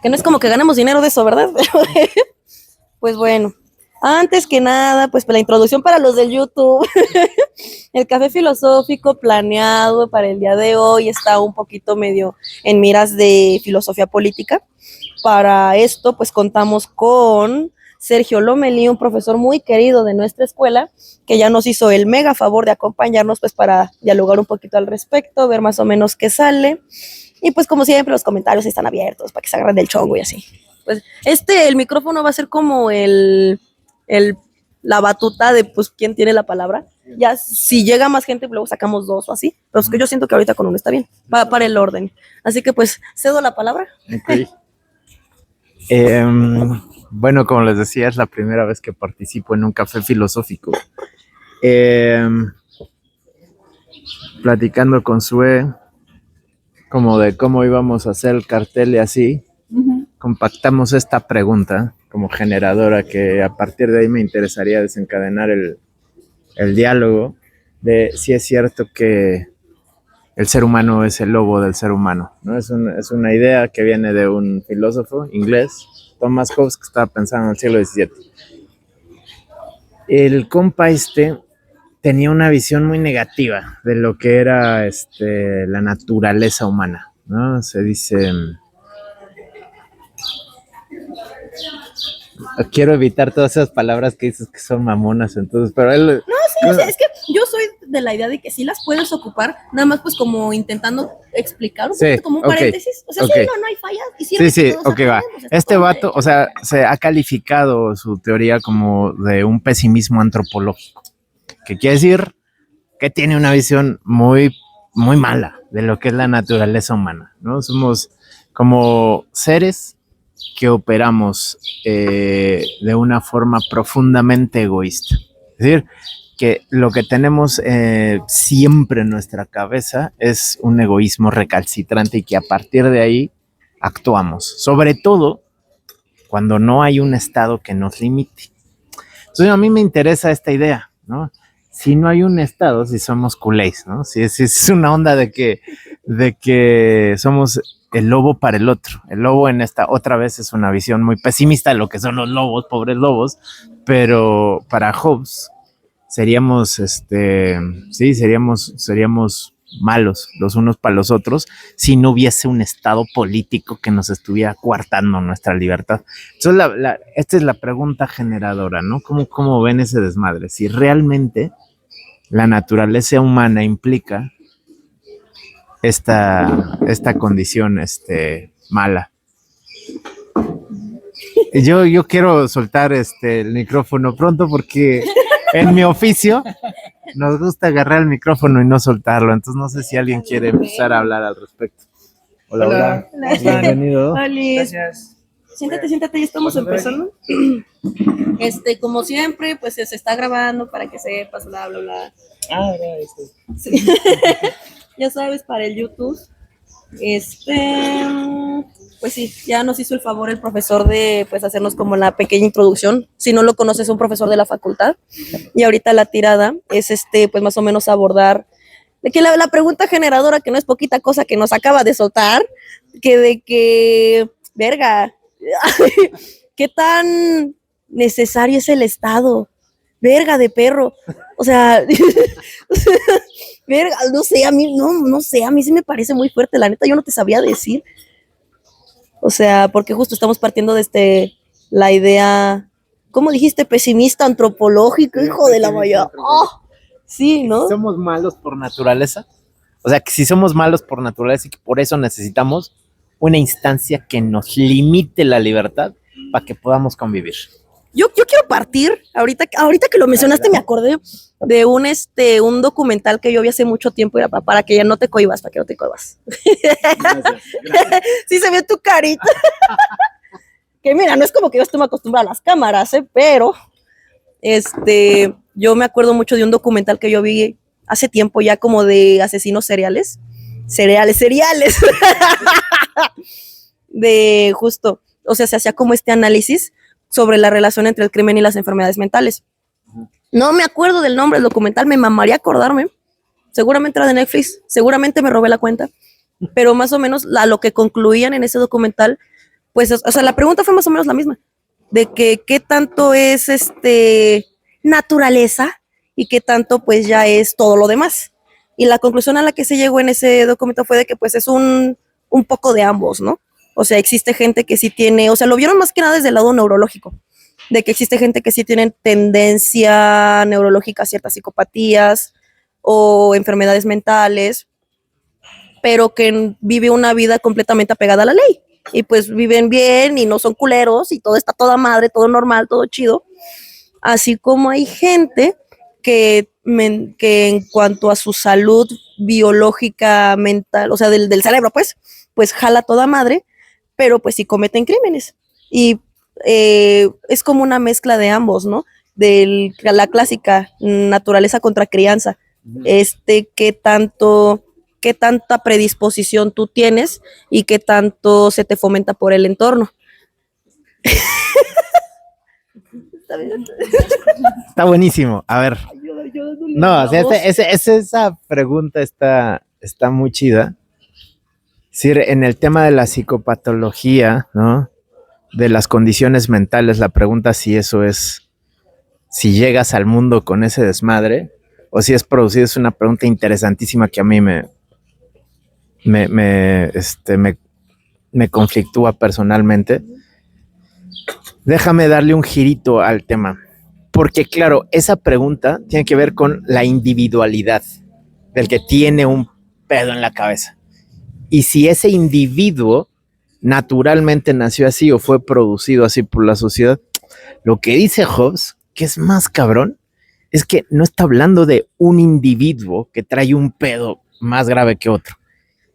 Que no es como que ganemos dinero de eso, ¿verdad? Pues bueno, antes que nada, pues la introducción para los del YouTube. El café filosófico planeado para el día de hoy está un poquito medio en miras de filosofía política. Para esto, pues contamos con Sergio Lomelí, un profesor muy querido de nuestra escuela, que ya nos hizo el mega favor de acompañarnos pues para dialogar un poquito al respecto, ver más o menos qué sale. Y pues como siempre los comentarios están abiertos para que se agarren del chongo y así. Pues el micrófono va a ser como la batuta de pues quién tiene la palabra. Ya si llega más gente, luego sacamos dos o así. Pero es que yo siento que ahorita con uno está bien, para el orden. Así que pues cedo la palabra. Okay. Bueno, como les decía, es la primera vez que participo en un café filosófico. Platicando con Sue, como de cómo íbamos a hacer el cartel y así, compactamos esta pregunta como generadora que a partir de ahí me interesaría desencadenar el diálogo de si es cierto que el ser humano es el lobo del ser humano, ¿no? Es una idea que viene de un filósofo inglés, Thomas Hobbes, que estaba pensando en el siglo XVII. El compa tenía una visión muy negativa de lo que era la naturaleza humana, ¿no? Se dice... Quiero evitar todas esas palabras que dices que son mamonas, entonces, pero él... No, sí, o sea, es que yo soy de la idea de que sí las puedes ocupar, nada más pues como intentando explicar un poquito como un paréntesis. O sea, sí, no hay fallas. Y sí, ok, va. Este vato, o sea, se ha calificado su teoría como de un pesimismo antropológico, que quiere decir que tiene una visión muy, muy mala de lo que es la naturaleza humana, ¿no? Somos como seres que operamos de una forma profundamente egoísta. Es decir, que lo que tenemos siempre en nuestra cabeza es un egoísmo recalcitrante y que a partir de ahí actuamos, sobre todo cuando no hay un Estado que nos limite. Entonces a mí me interesa esta idea, ¿no? Si no hay un Estado, si somos culés, ¿no? Si es una onda de que somos el lobo para el otro. El lobo en esta otra vez es una visión muy pesimista de lo que son los lobos, pobres lobos, pero para Hobbes seríamos, seríamos malos los unos para los otros si no hubiese un Estado político que nos estuviera coartando nuestra libertad. Entonces, esta es la pregunta generadora, ¿no? ¿Cómo ven ese desmadre? Si realmente la naturaleza humana implica esta condición mala. Yo quiero soltar el micrófono pronto porque en mi oficio nos gusta agarrar el micrófono y no soltarlo, entonces no sé si alguien quiere empezar a hablar al respecto. Hola. Bienvenido. Gracias. Siéntate, ya estamos empezando. Como siempre, pues se está grabando para que sepas, bla, bla, bla. Sí. Ya sabes, para el YouTube. Pues sí, ya nos hizo el favor el profesor de pues hacernos como la pequeña introducción. Si no lo conoces, es un profesor de la facultad. Y ahorita la tirada es pues más o menos abordar de que la pregunta generadora, que no es poquita cosa que nos acaba de soltar, verga, ¿qué tan necesario es el Estado? Verga de perro. O sea, verga, no sé, a mí sí me parece muy fuerte, la neta, yo no te sabía decir. O sea, porque justo estamos partiendo de la idea, ¿cómo dijiste? Pesimista, antropológico, sí, hijo de la vaya. Oh, sí, ¿no? ¿Somos malos por naturaleza? O sea, que si somos malos por naturaleza y que por eso necesitamos una instancia que nos limite la libertad para que podamos convivir. Yo quiero partir, ahorita que lo mencionaste me acordé de un documental que yo vi hace mucho tiempo para que ya no te cohibas, para que no te cohibas. Gracias. Sí se ve tu carita. Que mira, no es como que yo esté muy acostumbrada a las cámaras, pero yo me acuerdo mucho de un documental que yo vi hace tiempo ya como de asesinos seriales. De justo, o sea, se hacía como este análisis sobre la relación entre el crimen y las enfermedades mentales. No me acuerdo del nombre del documental, me mamaría acordarme. Seguramente era de Netflix, seguramente me robé la cuenta, pero más o menos lo que concluían en ese documental pues, o sea, la pregunta fue más o menos la misma, de que qué tanto es naturaleza y qué tanto pues ya es todo lo demás. Y la conclusión a la que se llegó en ese documento fue de que pues es un poco de ambos, ¿no? O sea, existe gente que sí tiene, o sea, lo vieron más que nada desde el lado neurológico, de que existe gente que sí tiene tendencia neurológica a ciertas psicopatías o enfermedades mentales, pero que vive una vida completamente apegada a la ley. Y pues viven bien y no son culeros y todo está toda madre, todo normal, todo chido. Así como hay gente que en cuanto a su salud biológica, mental, o sea, del cerebro, pues jala toda madre, pero pues sí cometen crímenes. Y es como una mezcla de ambos, ¿no? De la clásica naturaleza contra crianza. Qué tanta predisposición tú tienes y qué tanto se te fomenta por el entorno. Está buenísimo. A ver. No, o sea, esa pregunta está muy chida. Es decir, en el tema de la psicopatología, ¿no? De las condiciones mentales, la pregunta si eso es, si llegas al mundo con ese desmadre o si es producido, es una pregunta interesantísima que a mí me conflictúa personalmente. Déjame darle un girito al tema, porque claro, esa pregunta tiene que ver con la individualidad del que tiene un pedo en la cabeza. Y si ese individuo naturalmente nació así o fue producido así por la sociedad, lo que dice Hobbes, que es más cabrón, es que no está hablando de un individuo que trae un pedo más grave que otro.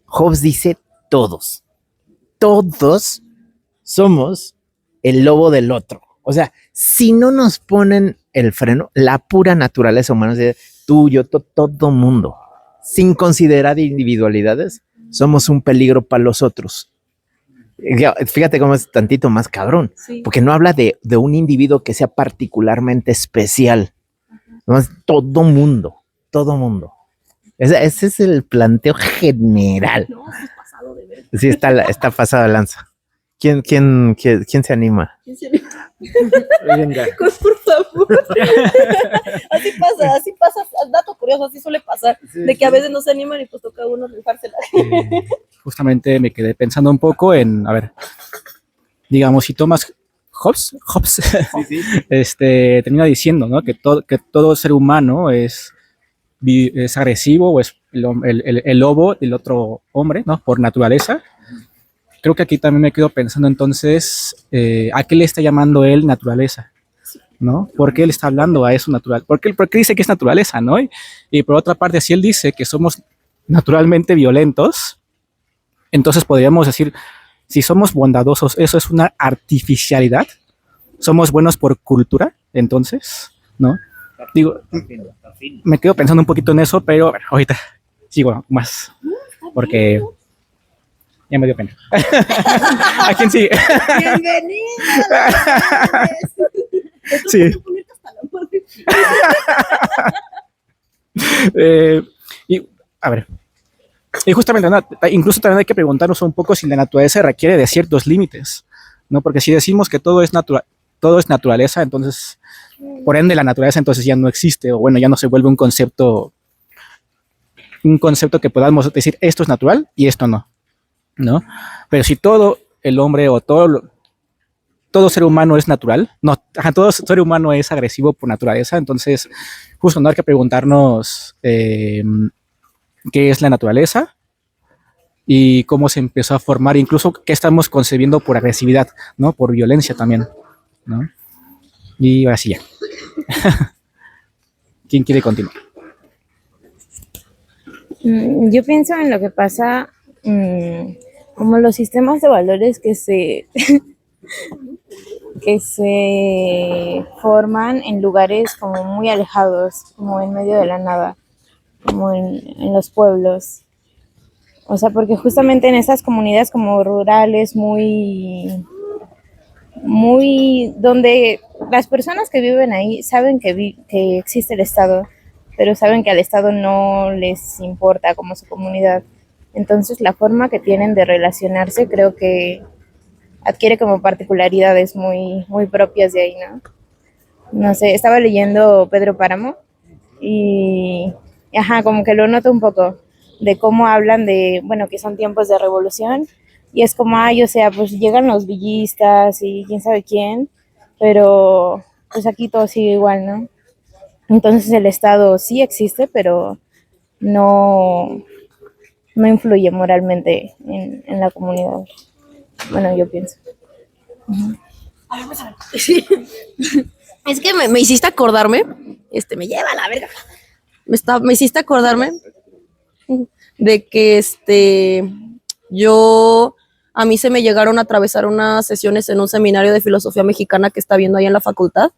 Hobbes dice todos somos el lobo del otro. O sea, si no nos ponen el freno, la pura naturaleza humana, tú, yo, todo mundo, sin considerar individualidades, somos un peligro para los otros. Fíjate cómo es tantito más cabrón, sí. Porque no habla de un individuo que sea particularmente especial. No, todo mundo. Ese es el planteo general. No, es pasado de ver. Sí, está pasado de lanza. ¿Quién se anima? ¿Quién se anima? Venga. Por favor. Así pasa, dato curioso, así suele pasar, sí, de que a veces no se animan y pues toca a uno rifársela. Justamente me quedé pensando un poco en, a ver, digamos, si tomas Hobbes sí. Termina diciendo, ¿no? que todo ser humano es agresivo o es el lobo del otro hombre, ¿no? Por naturaleza. Creo que aquí también me quedo pensando entonces, ¿a qué le está llamando él naturaleza? ¿No? ¿Por qué él está hablando a eso natural? ¿Por qué dice que es naturaleza, no? Y por otra parte, si él dice que somos naturalmente violentos, entonces podríamos decir, si somos bondadosos, ¿eso es una artificialidad? ¿Somos buenos por cultura? Entonces, ¿no? Digo, me quedo pensando un poquito en eso, pero bueno, ahorita sigo más, porque ya me dio pena. ¿A quién sigue? Bienvenida. Sí. Y a ver, y justamente, ¿no? Incluso también hay que preguntarnos un poco si la naturaleza requiere de ciertos límites, ¿no? Porque si decimos que todo es naturaleza, entonces, por ende, la naturaleza entonces ya no existe, o bueno, ya no se vuelve un concepto que podamos decir esto es natural y esto no, ¿no? Pero si todo el hombre o todo ser humano es natural, todo ser humano es agresivo por naturaleza, entonces justo no hay que preguntarnos qué es la naturaleza y cómo se empezó a formar, incluso qué estamos concebiendo por agresividad, ¿no? Por violencia también, ¿no? Y ahora sí ya. ¿Quién quiere continuar? Yo pienso en lo que pasa como los sistemas de valores que se forman en lugares como muy alejados, como en medio de la nada, como en los pueblos. O sea, porque justamente en esas comunidades como rurales, muy donde las personas que viven ahí saben que existe el Estado, pero saben que al Estado no les importa como su comunidad. Entonces la forma que tienen de relacionarse creo que adquiere como particularidades muy, muy propias de ahí, ¿no? No sé, estaba leyendo Pedro Páramo y, ajá, como que lo noto un poco de cómo hablan de, bueno, que son tiempos de revolución y es como, ay, o sea, pues llegan los villistas y quién sabe quién, pero pues aquí todo sigue igual, ¿no? Entonces el Estado sí existe, pero no, no influye moralmente en la comunidad. Bueno, yo pienso. Es que me hiciste acordarme, me lleva a la verga. Me hiciste acordarme de que yo, a mí se me llegaron a atravesar unas sesiones en un seminario de filosofía mexicana que está viendo ahí en la facultad.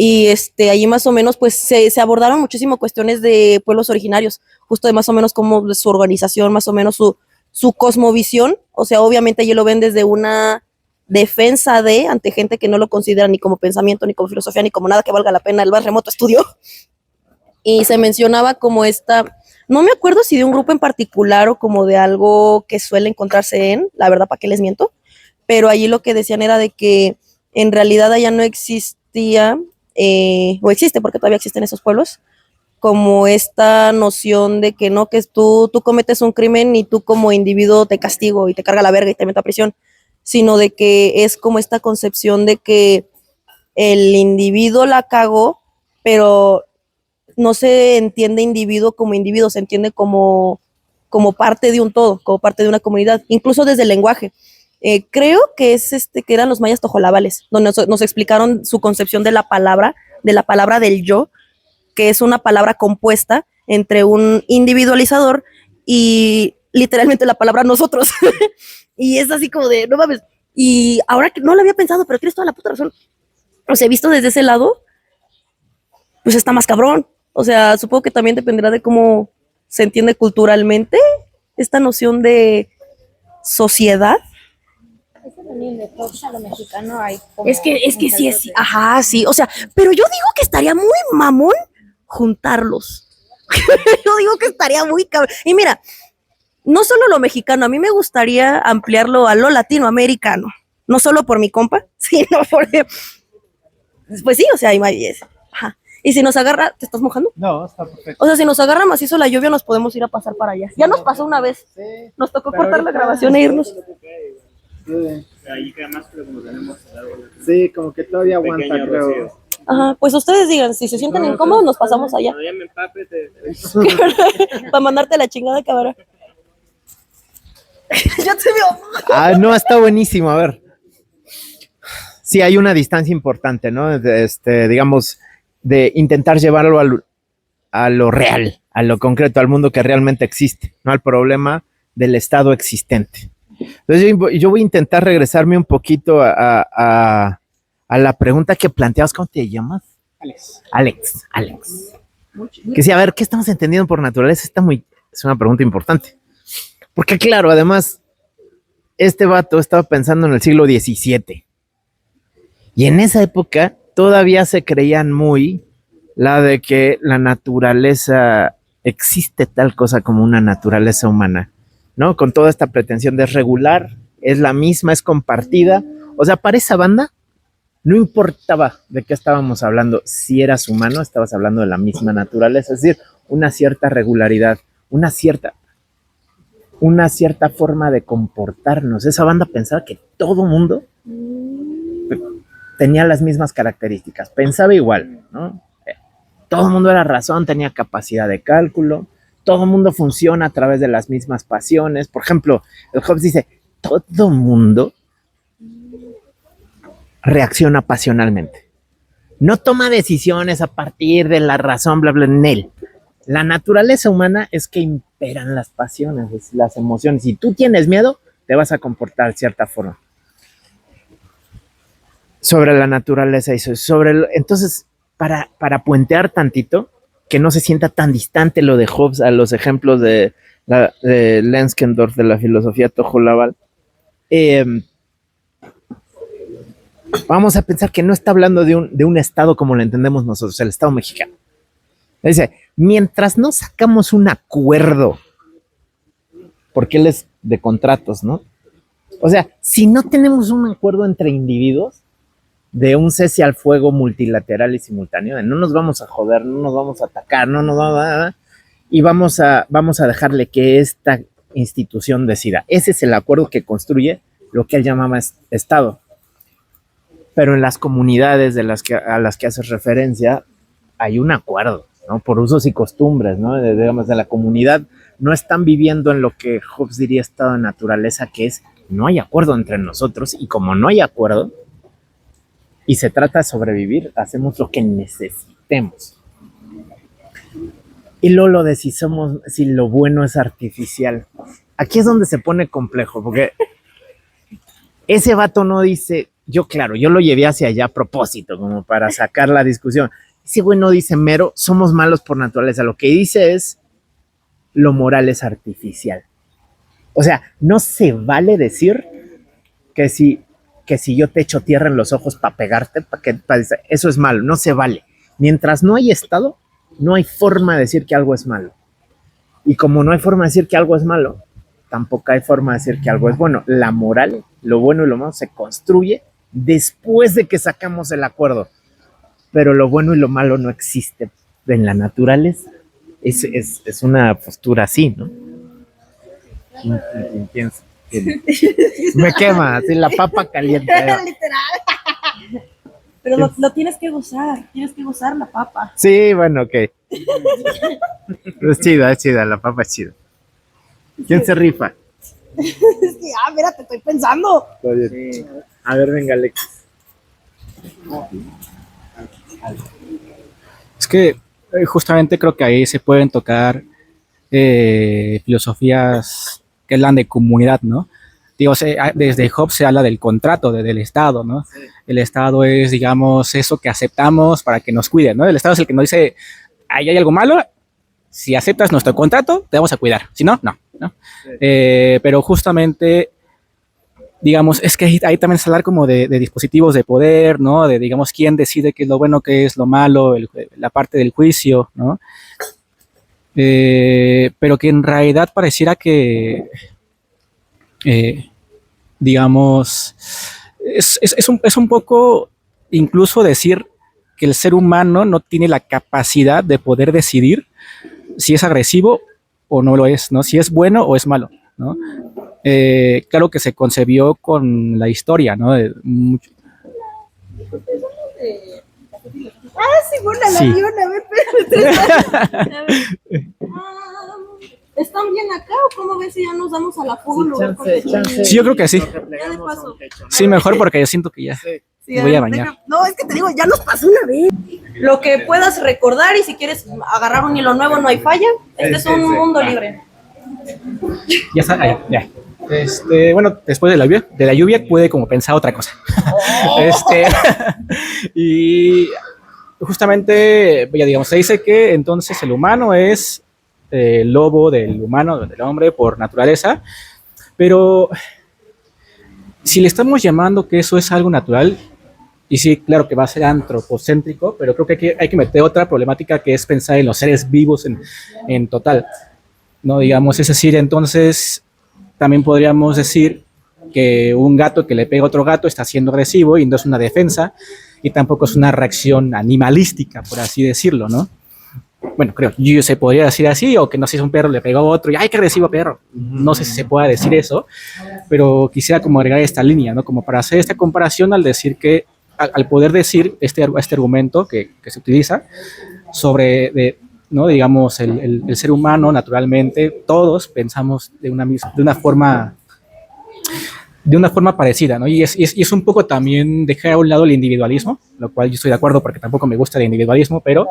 Y allí más o menos pues se abordaron muchísimo cuestiones de pueblos originarios, justo de más o menos como su organización, más o menos su cosmovisión. O sea, obviamente allí lo ven desde una defensa ante gente que no lo considera ni como pensamiento, ni como filosofía, ni como nada que valga la pena el más remoto estudio. Y se mencionaba como no me acuerdo si de un grupo en particular o como de algo que suele encontrarse la verdad, ¿para qué les miento? Pero allí lo que decían era de que en realidad allá no existía, o existe porque todavía existen esos pueblos, como esta noción de que no, que tú cometes un crimen y tú como individuo te castigo y te carga la verga y te meto a prisión, sino de que es como esta concepción de que el individuo la cagó, pero no se entiende individuo como individuo, se entiende como parte de un todo, como parte de una comunidad, incluso desde el lenguaje. Creo que es que eran los mayas tojolabales, donde nos explicaron su concepción de la palabra del yo, que es una palabra compuesta entre un individualizador y literalmente la palabra nosotros. Y es así como de, no mames. Y ahora que no lo había pensado, pero tienes toda la puta razón. O sea, visto desde ese lado, pues está más cabrón. O sea, supongo que también dependerá de cómo se entiende culturalmente esta noción de sociedad. Es que sí es, ajá, sí, o sea, pero yo digo que estaría muy mamón juntarlos. Yo digo que estaría muy cabrón. Y mira, no solo lo mexicano, a mí me gustaría ampliarlo a lo latinoamericano. No solo por mi compa, sino porque, pues sí, o sea, ajá. Y si nos agarra, ¿te estás mojando? No, está perfecto. O sea, si nos agarra macizo la lluvia, nos podemos ir a pasar para allá. Ya nos pasó una vez. Sí, nos tocó cortar la grabación e irnos. Sí. Ahí queda más, pero como tenemos sí, como que todavía aguanta, creo. Rocío. Ajá, pues ustedes digan, si se sienten incómodos, nos pasamos allá. No, ya me empape, para mandarte la chingada, cabrón. Ya te veo. No, está buenísimo, a ver. Sí, hay una distancia importante, ¿no? Digamos, de intentar llevarlo a lo real, a lo concreto, al mundo que realmente existe, no al problema del estado existente. Entonces yo voy a intentar regresarme un poquito a la pregunta que planteabas. ¿Cómo te llamas? Alex. Que sí, a ver, ¿qué estamos entendiendo por naturaleza? Es una pregunta importante. Porque claro, además, este vato estaba pensando en el siglo XVII. Y en esa época todavía se creían muy la de que la naturaleza, existe tal cosa como una naturaleza humana, ¿no? Con toda esta pretensión de regular, es la misma, es compartida. O sea, para esa banda no importaba de qué estábamos hablando, si eras humano, estabas hablando de la misma naturaleza, es decir, una cierta regularidad, una cierta forma de comportarnos. Esa banda pensaba que todo mundo tenía las mismas características, pensaba igual, ¿no? Todo el mundo era razón, tenía capacidad de cálculo, todo el mundo funciona a través de las mismas pasiones. Por ejemplo, el Hobbes dice, todo mundo reacciona pasionalmente. No toma decisiones a partir de la razón, bla, bla, en él. La naturaleza humana es que imperan las pasiones, las emociones. Si tú tienes miedo, te vas a comportar de cierta forma. Sobre la naturaleza y entonces, para puentear tantito, que no se sienta tan distante lo de Hobbes a los ejemplos de Lenskendorf, de la filosofía tojolabal, vamos a pensar que no está hablando de un estado como lo entendemos nosotros, el estado mexicano. Dice, mientras no sacamos un acuerdo, porque él es de contratos, ¿no? O sea, si no tenemos un acuerdo entre individuos de un cese al fuego multilateral y simultáneo, de no nos vamos a joder, no nos vamos a atacar, no nos vamos a... y vamos a dejarle que esta institución decida. Ese es el acuerdo que construye lo que él llamaba Estado. Pero en las comunidades a las que haces referencia hay un acuerdo, ¿no? Por usos y costumbres, ¿no? Digamos, de la comunidad no están viviendo en lo que Hobbes diría estado de naturaleza, que es no hay acuerdo entre nosotros, y como no hay acuerdo y se trata de sobrevivir, hacemos lo que necesitemos. Y luego de si lo bueno es artificial. Aquí es donde se pone complejo, porque ese vato no dice, yo lo llevé hacia allá a propósito, como para sacar la discusión. Ese güey no dice mero, somos malos por naturaleza. Lo que dice es, lo moral es artificial. O sea, no se vale decir que si yo te echo tierra en los ojos para pegarte, eso es malo, no se vale. Mientras no hay Estado, no hay forma de decir que algo es malo. Y como no hay forma de decir que algo es malo, tampoco hay forma de decir que algo es bueno. La moral, lo bueno y lo malo, se construye después de que sacamos el acuerdo. Pero lo bueno y lo malo no existe en la naturaleza. Es una postura así, ¿no? ¿Quién piensa? Me quema, así la papa caliente. Literal. Pero lo tienes que gozar la papa. Sí, bueno, ok. Es chida, la papa es chida. ¿Quién se rifa? Sí, mira, te estoy pensando. Sí. A ver, venga, Alexis. Es que justamente creo que ahí se pueden tocar filosofías que hablan de comunidad, ¿no? Digo, desde Hobbes se habla del contrato, del Estado, ¿no? Sí. El Estado es, digamos, eso que aceptamos para que nos cuiden, ¿no? El Estado es el que nos dice, ahí hay algo malo, si aceptas nuestro contrato, te vamos a cuidar, si no, no. Sí. Pero justamente, digamos, es que ahí también se habla como de dispositivos de poder, ¿no? De, digamos, quién decide qué es lo bueno, qué es lo malo, la parte del juicio, ¿no? Pero que en realidad pareciera que, digamos, es un poco incluso decir que el ser humano no tiene la capacidad de poder decidir si es agresivo o no lo es, ¿no? Si es bueno o es malo, ¿no? Claro que se concebió con la historia, ¿no? Sí, bueno, la vi una vez, ¿están bien acá o cómo ves si ya nos damos a la fuga? Sí, yo creo que sí. Ya de paso. Sí, mejor porque yo siento que ya sí, voy a bañar. No, es que te digo, ya nos pasó una vez. Lo que puedas recordar y si quieres agarrar un hilo nuevo no hay falla. Este es un mundo libre. Ya está, ya. Bueno, después de la lluvia pude como pensar otra cosa. Y justamente, ya digamos, se dice que entonces el humano es el lobo del humano, del hombre por naturaleza, pero si le estamos llamando que eso es algo natural, y sí, claro que va a ser antropocéntrico, pero creo que hay que meter otra problemática que es pensar en los seres vivos en total, ¿no? Digamos, es decir, entonces también podríamos decir que un gato que le pega a otro gato está siendo agresivo y no es una defensa, y tampoco es una reacción animalística, por así decirlo, ¿no? Bueno, creo, yo se podría decir así, o que no sé si un perro le pegó a otro y ¡ay, qué agresivo perro! No sé si se pueda decir eso, pero quisiera como agregar esta línea, ¿no? Como para hacer esta comparación al decir que, al poder decir este argumento que se utiliza sobre, ¿no? Digamos, el ser humano, naturalmente, todos pensamos de una forma parecida, ¿no? Y es un poco también dejar a un lado el individualismo, lo cual yo estoy de acuerdo porque tampoco me gusta el individualismo, pero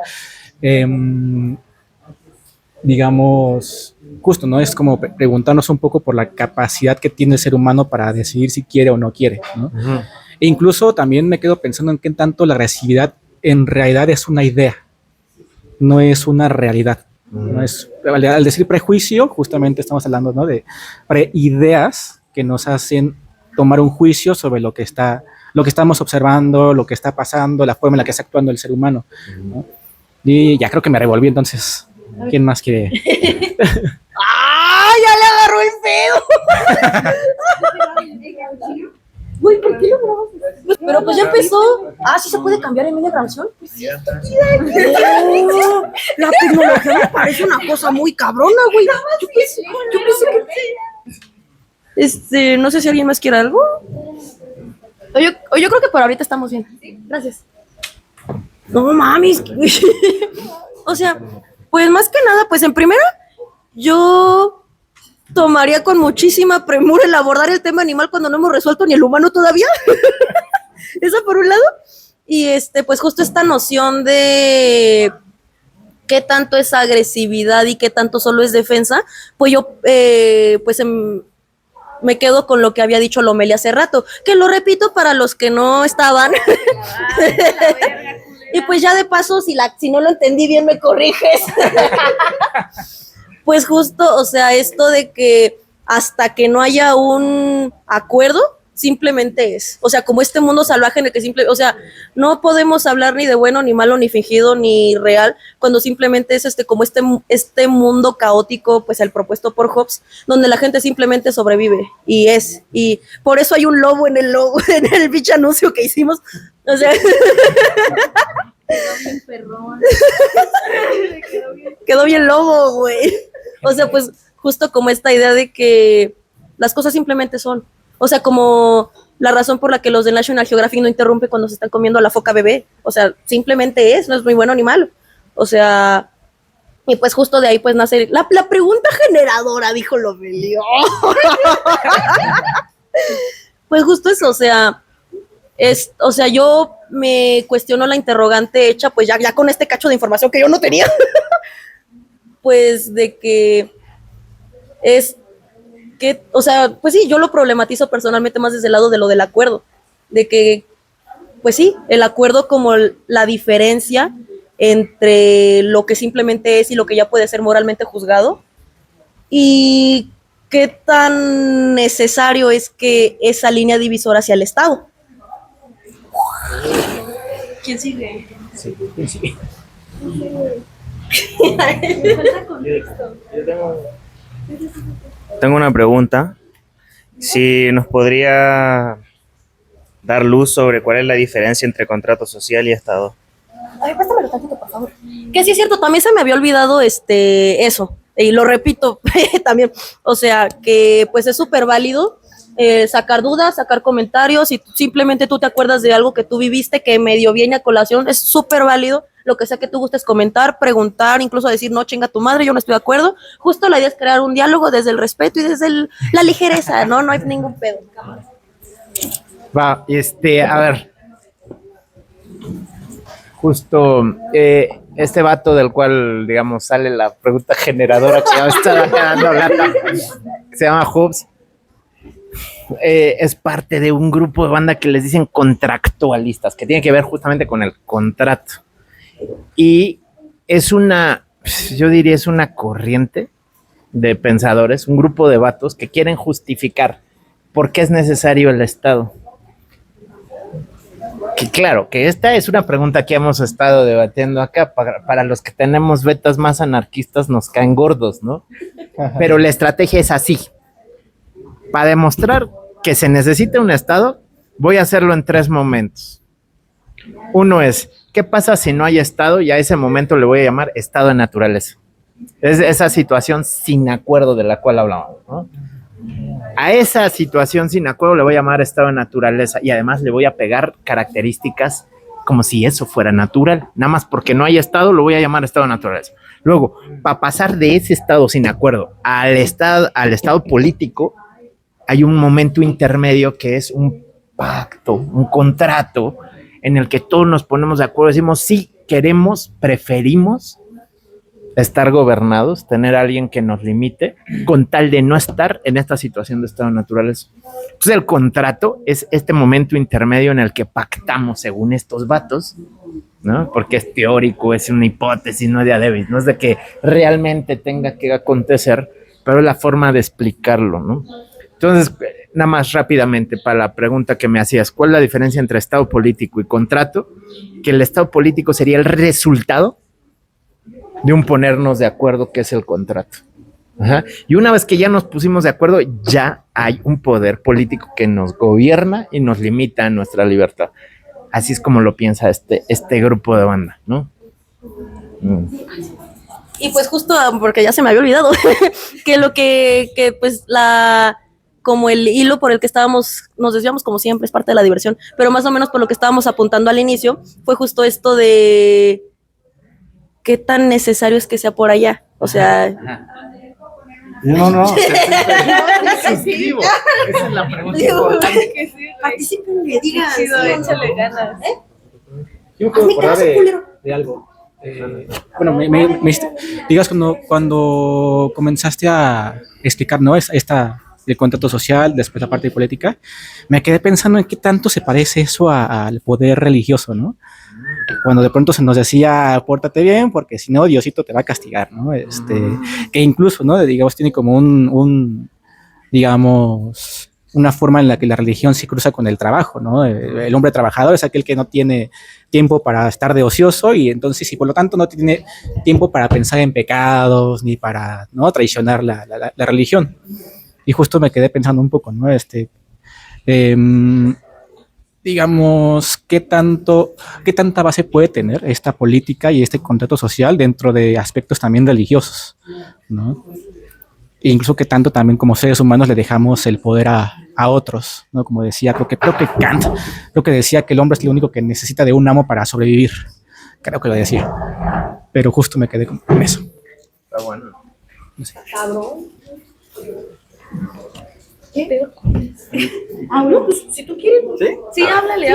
digamos, justo, ¿no? Es como preguntarnos un poco por la capacidad que tiene el ser humano para decidir si quiere o no quiere, ¿no? Uh-huh. E incluso también me quedo pensando en qué tanto la agresividad en realidad es una idea, no es una realidad. Uh-huh. No es, al decir prejuicio, justamente estamos hablando, ¿no? De preideas que nos hacen tomar un juicio sobre lo que estamos observando, lo que está pasando, la forma en la que está actuando el ser humano, ¿no? Y ya creo que me revolví, entonces, ¿quién más quiere? ¡Ah! ¡Ya le agarró el pedo! Güey, ¿por qué lo grabas? Pero pues ya empezó. Ah, ¿sí se puede cambiar en media grabación? La tecnología me parece una cosa muy cabrona, güey. Yo pensé que... no sé si alguien más quiere algo. O yo creo que por ahorita estamos bien. Gracias. No mames. O sea, pues más que nada, pues en primera, yo tomaría con muchísima premura el abordar el tema animal cuando no hemos resuelto ni el humano todavía. Eso por un lado. Y pues justo esta noción de qué tanto es agresividad y qué tanto solo es defensa, pues yo me quedo con lo que había dicho Lomelia hace rato, que lo repito para los que no estaban. Y pues ya de paso, si no lo entendí bien, me corriges. Pues justo, o sea, esto de que hasta que no haya un acuerdo, simplemente es. O sea, como este mundo salvaje en el que o sea, no podemos hablar ni de bueno, ni malo, ni fingido, ni real, cuando simplemente es como este mundo caótico, pues el propuesto por Hobbes, donde la gente simplemente sobrevive. Y por eso hay un lobo en el logo, en el bicho anuncio que hicimos. O sea. Quedó bien lobo, güey. O sea, pues justo como esta idea de que las cosas simplemente son. O sea, como la razón por la que los de National Geographic no interrumpen cuando se están comiendo a la foca bebé. O sea, simplemente no es muy bueno ni malo. O sea, y pues justo de ahí pues nace la pregunta generadora, dijo Lomelio. Pues justo eso, o sea, yo me cuestiono la interrogante hecha, pues ya con este cacho de información que yo no tenía, pues de que o sea, pues sí, yo lo problematizo personalmente más desde el lado de lo del acuerdo, de que, pues sí, el acuerdo como la diferencia entre lo que simplemente es y lo que ya puede ser moralmente juzgado, y qué tan necesario es que esa línea divisora hacia el Estado. ¿Quién sigue? Sí, ¿quién sigue? Tengo una pregunta. Si nos podría dar luz sobre cuál es la diferencia entre contrato social y Estado. A ver, préstamelo tantito, por favor. Que sí es cierto, también se me había olvidado eso, y lo repito también, o sea, que pues es súper válido sacar dudas, sacar comentarios, y simplemente tú te acuerdas de algo que tú viviste que medio viene a colación, es súper válido, lo que sea que tú gustes comentar, preguntar, incluso decir, no, chinga tu madre, yo no estoy de acuerdo. Justo la idea es crear un diálogo desde el respeto y desde la ligereza, ¿no? No hay ningún pedo. Va, a ver. Justo este vato del cual, digamos, sale la pregunta generadora que ya me estaba quedando lata, se llama Hobbes, es parte de un grupo de banda que les dicen contractualistas, que tiene que ver justamente con el contrato. Y yo diría, es una corriente de pensadores, un grupo de vatos que quieren justificar por qué es necesario el Estado. Que claro, que esta es una pregunta que hemos estado debatiendo acá. Para los que tenemos betas más anarquistas nos caen gordos, ¿no? Pero la estrategia es así. Para demostrar que se necesita un Estado, voy a hacerlo en 3 momentos. Uno es, ¿qué pasa si no hay Estado? Y a ese momento le voy a llamar estado de naturaleza. Es esa situación sin acuerdo de la cual hablábamos, ¿no? A esa situación sin acuerdo le voy a llamar estado de naturaleza, y además le voy a pegar características como si eso fuera natural. Nada más porque no hay Estado lo voy a llamar estado de naturaleza. Luego, para pasar de ese estado sin acuerdo al estado político, hay un momento intermedio que es un pacto, un contrato en el que todos nos ponemos de acuerdo, decimos sí, queremos, preferimos estar gobernados, tener a alguien que nos limite, con tal de no estar en esta situación de estado de naturaleza. Entonces el contrato es este momento intermedio en el que pactamos según estos vatos, ¿no? Porque es teórico, es una hipótesis, no es de a Davis, no es de que realmente tenga que acontecer, pero es la forma de explicarlo, ¿no? Entonces, nada más rápidamente para la pregunta que me hacías, ¿cuál es la diferencia entre estado político y contrato? Que el estado político sería el resultado de un ponernos de acuerdo, que es el contrato. Ajá. Y una vez que ya nos pusimos de acuerdo, ya hay un poder político que nos gobierna y nos limita nuestra libertad. Así es como lo piensa este grupo de banda, ¿no? Y pues justo, porque ya se me había olvidado, que lo que pues como el hilo por el que nos desviamos como siempre, es parte de la diversión, pero más o menos por lo que estábamos apuntando al inicio, fue justo esto de qué tan necesario es que sea por allá. O sea, No. Suscribo. Esa es la pregunta. Participen y digan. Échale ganas. Yo me puedo acordar de algo. Bueno, digas cuando comenzaste a explicar, ¿no? El contrato social, después la parte política, me quedé pensando en qué tanto se parece eso al poder religioso, ¿no? Cuando de pronto se nos decía, pórtate bien, porque si no, Diosito te va a castigar, ¿no? Que incluso, ¿no? Digamos, tiene como digamos, una forma en la que la religión se cruza con el trabajo, ¿no? El hombre trabajador es aquel que no tiene tiempo para estar de ocioso y entonces, y por lo tanto no tiene tiempo para pensar en pecados ni para, ¿no? Traicionar la religión. Y justo me quedé pensando un poco, ¿no? Digamos, ¿qué tanta base puede tener esta política y este contrato social dentro de aspectos también religiosos, ¿no? E incluso qué tanto también como seres humanos le dejamos el poder a otros, ¿no? Como decía, creo que Kant, creo que decía que el hombre es lo único que necesita de un amo para sobrevivir. Creo que lo decía. Pero justo me quedé con eso. Está bueno. No sé. Cabrón. ¿Qué? No, pues si tú quieres. ¿Sí? Sí, háblale.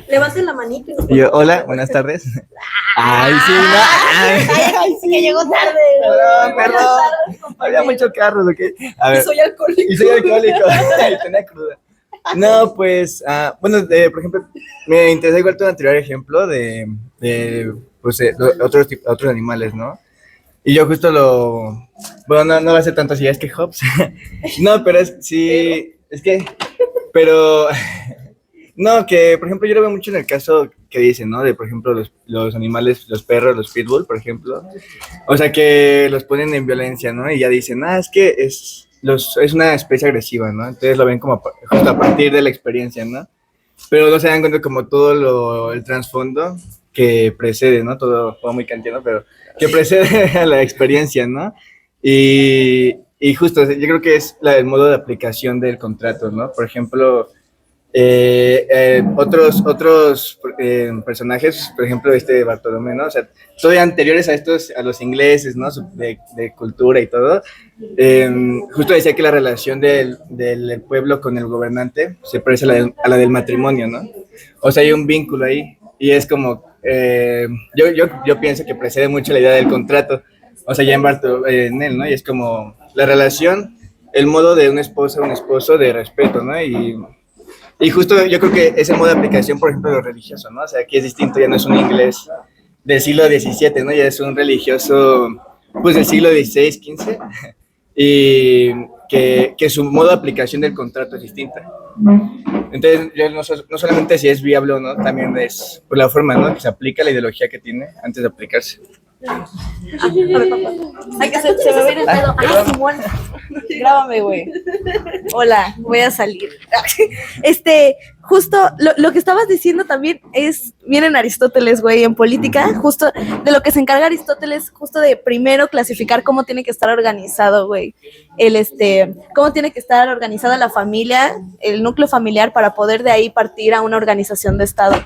Levanten la manita. Y yo, hola, buenas tardes. Ay, sí, no. Ay, sí, que llegó tarde. Perdón. Había mucho carros, ¿ok? A ver. Y Y soy alcohólico. Y tenía cruda. No, pues, bueno, por ejemplo, me interesa igual tu anterior ejemplo de otros animales, ¿no? Y yo justo bueno, no va a ser tanto así, es que Hobbes. No, pero pero, no, que por ejemplo yo lo veo mucho en el caso que dicen, ¿no? De por ejemplo los animales, los perros, los pitbull, por ejemplo. O sea, que los ponen en violencia, ¿no? Y ya dicen, es que es una especie agresiva, ¿no? Entonces lo ven como justo a partir de la experiencia, ¿no? Pero no se dan cuenta como todo el trasfondo que precede, ¿no? Todo muy kantiano, pero que precede a la experiencia, ¿no? Y justo, yo creo que es el modo de aplicación del contrato, ¿no? Por ejemplo, otros personajes, por ejemplo, Bartolomé, ¿no? O sea, todavía anteriores a los ingleses, ¿no? De cultura y todo, justo decía que la relación del pueblo con el gobernante se parece a la del matrimonio, ¿no? O sea, hay un vínculo ahí y es como, yo pienso que precede mucho la idea del contrato, o sea, ya en él, ¿no? Y es como la relación, el modo de una esposa a un esposo de respeto, ¿no? Y justo yo creo que ese modo de aplicación, por ejemplo, de lo religioso, ¿no? O sea, aquí es distinto, ya no es un inglés del siglo XVII, ¿no? Ya es un religioso, pues, del siglo XVI, XV, y que su modo de aplicación del contrato es distinta. Entonces, yo no solamente si es viable o no, también es por la forma, ¿no? Que se aplica, la ideología que tiene antes de aplicarse. Ay, que se me viene el pedo. Ay, Simón. Grábame, güey. Hola, voy a salir. Justo lo que estabas diciendo también viene en Aristóteles, güey, en política, justo de lo que se encarga Aristóteles, justo de primero clasificar cómo tiene que estar organizado, güey, cómo tiene que estar organizada la familia, el núcleo familiar, para poder de ahí partir a una organización de Estado.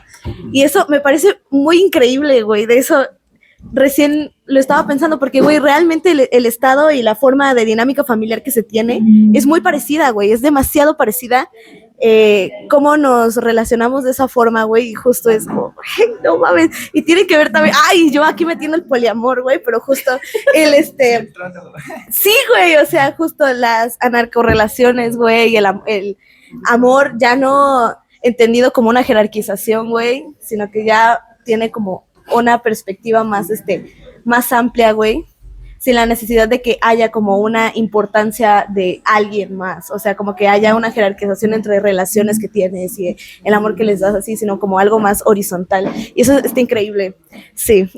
Y eso me parece muy increíble, güey, de eso recién lo estaba pensando, porque, güey, realmente el Estado y la forma de dinámica familiar que se tiene es muy parecida, güey, es demasiado parecida. Cómo nos relacionamos de esa forma, güey, y justo es como, güey, no mames, y tiene que ver también, yo aquí metiendo el poliamor, güey, pero justo sí, güey, o sea, justo las anarcorrelaciones, güey, el amor ya no entendido como una jerarquización, güey, sino que ya tiene como una perspectiva más amplia, güey. sin la necesidad de que haya como una importancia de alguien más, o sea, como que haya una jerarquización entre relaciones que tienes y el amor que les das así, sino como algo más horizontal. Y eso está increíble. Sí.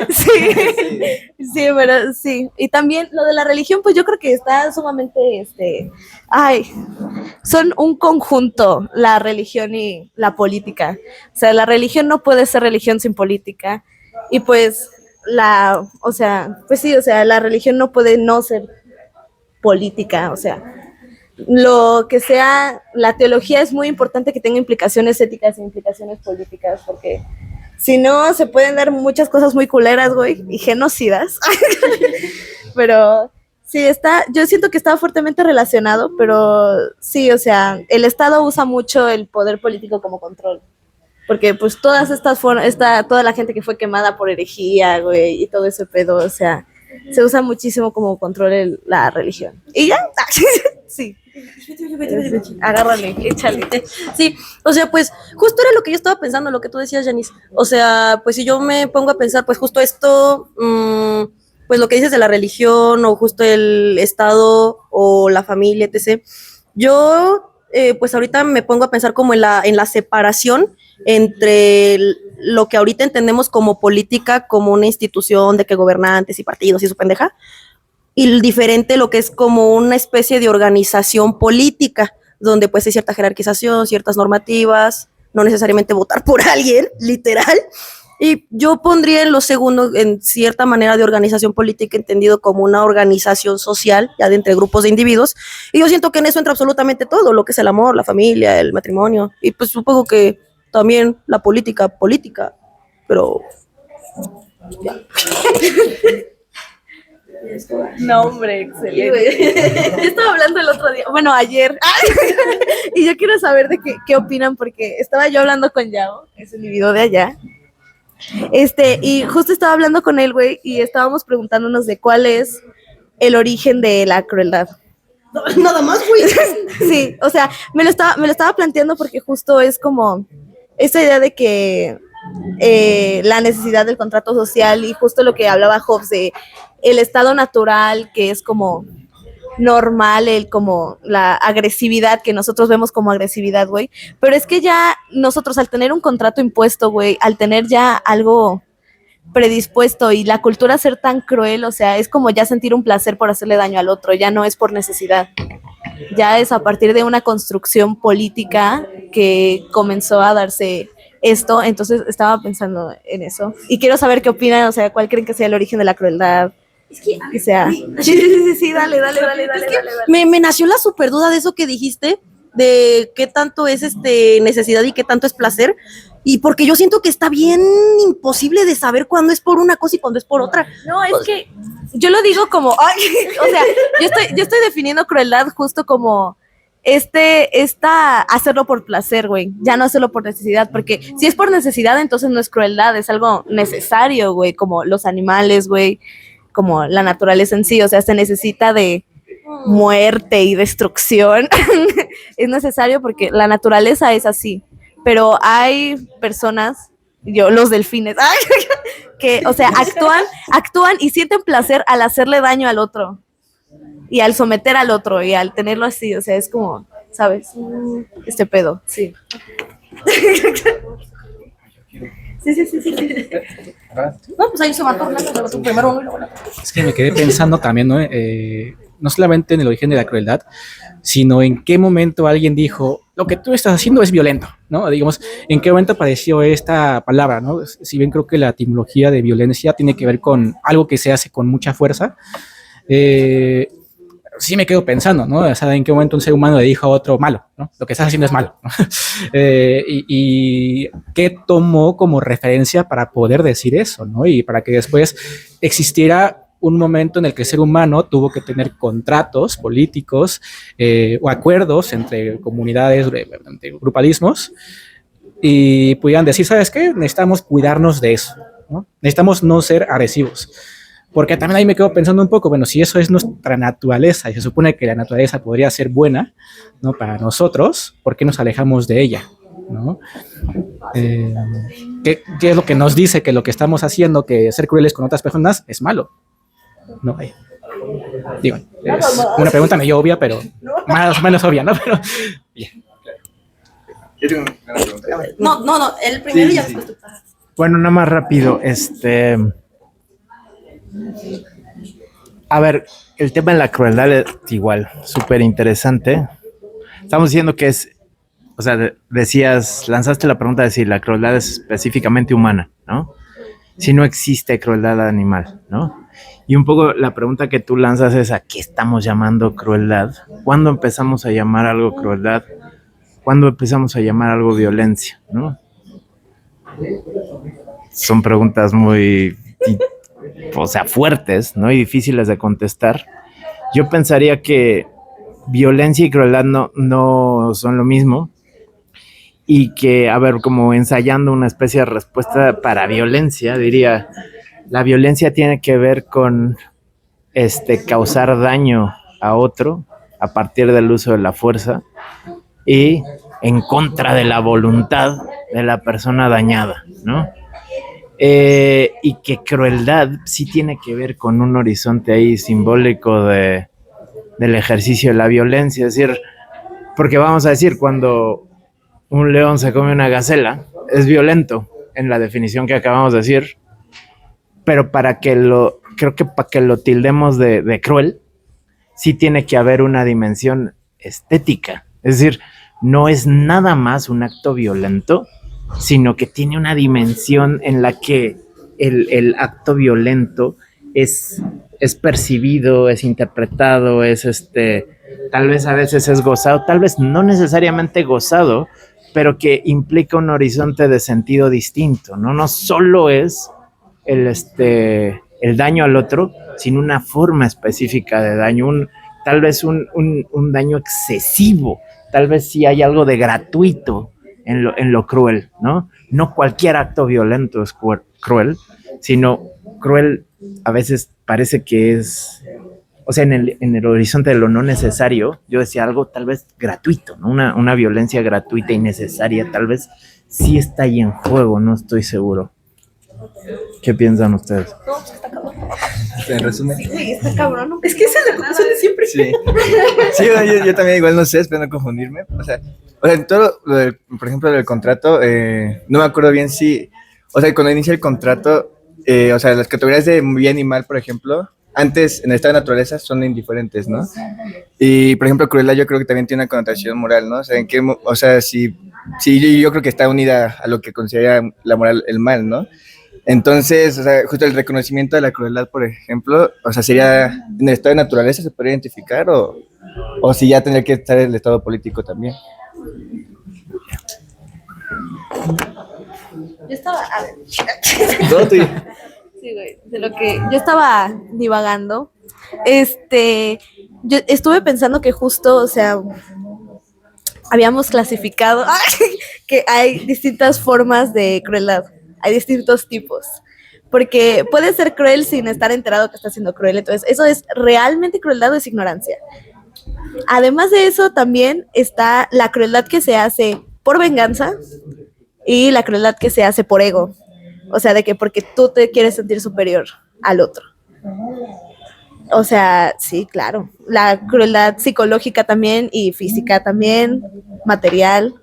Sí, pero sí. Y también lo de la religión, pues yo creo que está sumamente, son un conjunto la religión y la política. O sea, la religión no puede ser religión sin política. Y pues la religión no puede no ser política, o sea, lo que sea, la teología es muy importante que tenga implicaciones éticas e implicaciones políticas, porque si no, se pueden dar muchas cosas muy culeras, güey, y genocidas. Pero sí, yo siento que está fuertemente relacionado, pero sí, o sea, el Estado usa mucho el poder político como control. Porque pues todas estas toda la gente que fue quemada por herejía, güey, y todo ese pedo, o sea, se usa muchísimo como control la religión. ¿Y ya? Sí. Agárrale, échale. Sí, o sea, pues justo era lo que yo estaba pensando, lo que tú decías, Janice. O sea, pues si yo me pongo a pensar, pues justo esto, pues lo que dices de la religión o justo el Estado o la familia, etc. Yo, pues ahorita me pongo a pensar como en la separación entre lo que ahorita entendemos como política, como una institución de que gobernantes y partidos y su pendeja, y el diferente lo que es como una especie de organización política, donde pues hay cierta jerarquización, ciertas normativas, no necesariamente votar por alguien, literal. Y yo pondría en lo segundo, en cierta manera de organización política, entendido como una organización social, ya de entre grupos de individuos. Y yo siento que en eso entra absolutamente todo, lo que es el amor, la familia, el matrimonio. Y pues supongo que también la política, pero ya. No, hombre, excelente. Yo estaba hablando el otro día, bueno, ayer, y yo quiero saber de qué opinan, porque estaba yo hablando con Yao, es el individuo de allá, y justo estaba hablando con él, güey, y estábamos preguntándonos de cuál es el origen de la crueldad. Nada más, güey. Sí, o sea, me lo estaba planteando porque justo es como esa idea de que la necesidad del contrato social y justo lo que hablaba Hobbes de el estado natural, que es como normal, como la agresividad que nosotros vemos como agresividad, güey, pero es que ya nosotros al tener un contrato impuesto, güey, al tener ya algo predispuesto y la cultura ser tan cruel, o sea, es como ya sentir un placer por hacerle daño al otro, ya no es por necesidad, ya es a partir de una construcción política que comenzó a darse esto, entonces estaba pensando en eso y quiero saber qué opinan, o sea, cuál creen que sea el origen de la crueldad. Es que, O sea, sí, dale. me nació la super duda de eso que dijiste, de qué tanto es necesidad y qué tanto es placer, y porque yo siento que está bien imposible de saber cuándo es por una cosa y cuándo es por otra. No, es que yo lo digo como, o sea, yo estoy definiendo crueldad justo como hacerlo por placer, güey, ya no hacerlo por necesidad, porque si es por necesidad, entonces no es crueldad, es algo necesario, güey, como los animales, güey, como la naturaleza en sí, o sea, se necesita de muerte y destrucción, es necesario porque la naturaleza es así, pero hay personas, los delfines, que, o sea, actúan y sienten placer al hacerle daño al otro, y al someter al otro, y al tenerlo así, o sea, es como, ¿sabes? Este pedo, sí. Sí. No, pues ahí se va tornando, tú primero uno y luego la otra. Es que me quedé pensando también, ¿no? No solamente en el origen de la crueldad, sino en qué momento alguien dijo, lo que tú estás haciendo es violento, ¿no? Digamos, en qué momento apareció esta palabra, ¿no? Si bien creo que la etimología de violencia tiene que ver con algo que se hace con mucha fuerza, sí me quedo pensando, ¿no? O sea, en qué momento un ser humano le dijo a otro malo, ¿no? Lo que estás haciendo es malo, ¿no? Y qué tomó como referencia para poder decir eso, ¿no? Y para que después existiera un momento en el que el ser humano tuvo que tener contratos políticos o acuerdos entre comunidades, entre grupalismos, y pudieran decir, ¿sabes qué? Necesitamos cuidarnos de eso, ¿no? Necesitamos no ser agresivos. Porque también ahí me quedo pensando un poco, bueno, si eso es nuestra naturaleza y se supone que la naturaleza podría ser buena, ¿no? Para nosotros, ¿por qué nos alejamos de ella? ¿No? ¿Qué es lo que nos dice que lo que estamos haciendo, que ser crueles con otras personas, es malo? no hay. Digo, es una pregunta medio obvia, pero más o menos obvia, ¿no? Pero bien. Yo tengo una pregunta. No, el primero Sí, ya sí, después tú. Bueno, nada más rápido, a ver, el tema de la crueldad es igual, súper interesante. Estamos diciendo que es, o sea, decías, lanzaste la pregunta de si la crueldad es específicamente humana, ¿no? Si no existe crueldad animal, ¿no? Y un poco la pregunta que tú lanzas es, ¿a qué estamos llamando crueldad? ¿Cuándo empezamos a llamar algo crueldad? ¿Cuándo empezamos a llamar algo violencia, ¿no? Son preguntas muy, o sea, fuertes, ¿no? Y difíciles de contestar. Yo pensaría que violencia y crueldad no son lo mismo y que, a ver, como ensayando una especie de respuesta para violencia, diría, la violencia tiene que ver con causar daño a otro a partir del uso de la fuerza y en contra de la voluntad de la persona dañada, ¿no? Y que crueldad sí tiene que ver con un horizonte ahí simbólico del ejercicio de la violencia, es decir, porque vamos a decir, cuando un león se come una gacela, es violento en la definición que acabamos de decir, pero creo que para que lo tildemos de cruel, sí tiene que haber una dimensión estética, es decir, no es nada más un acto violento, sino que tiene una dimensión en la que el acto violento es percibido, es interpretado, tal vez a veces es gozado, tal vez no necesariamente gozado, pero que implica un horizonte de sentido distinto, ¿no? No solo es el daño al otro, sino una forma específica de daño, tal vez un daño excesivo, tal vez sí hay algo de gratuito en lo cruel, ¿no? No cualquier acto violento es cruel, sino cruel a veces parece que es, o sea, en el horizonte de lo no necesario, yo decía algo tal vez gratuito, ¿no? Una violencia gratuita y necesaria, tal vez sí está ahí en juego, no estoy seguro. ¿Qué piensan ustedes? En resumen. Sí, está cabrón, ¿no? Es que esa es la conclusión de siempre. Sí, sí, yo también igual no sé, espero no confundirme. O sea, en todo lo del, por ejemplo, del contrato, no me acuerdo bien si, o sea, cuando inicia el contrato, o sea, las categorías de bien y mal, por ejemplo, antes en el estado de naturaleza son indiferentes, ¿no? Y, por ejemplo, crueldad yo creo que también tiene una connotación moral, ¿no? O sea, o sea, si yo creo que está unida a lo que considera la moral el mal, ¿no? Entonces, o sea, justo el reconocimiento de la crueldad, por ejemplo, o sea, sería en el estado de naturaleza se podría identificar o si ya tendría que estar el estado político también. Yo estaba, a ver, Todo tuyo. sí, güey, de lo que yo estaba divagando, yo estuve pensando que justo, o sea, habíamos clasificado que hay distintas formas de crueldad, hay distintos tipos, porque puede ser cruel sin estar enterado que está siendo cruel, entonces eso es realmente crueldad o es ignorancia. Además de eso, también está la crueldad que se hace por venganza y la crueldad que se hace por ego, o sea, de que porque tú te quieres sentir superior al otro. O sea, sí, claro. La crueldad psicológica también y física también, material.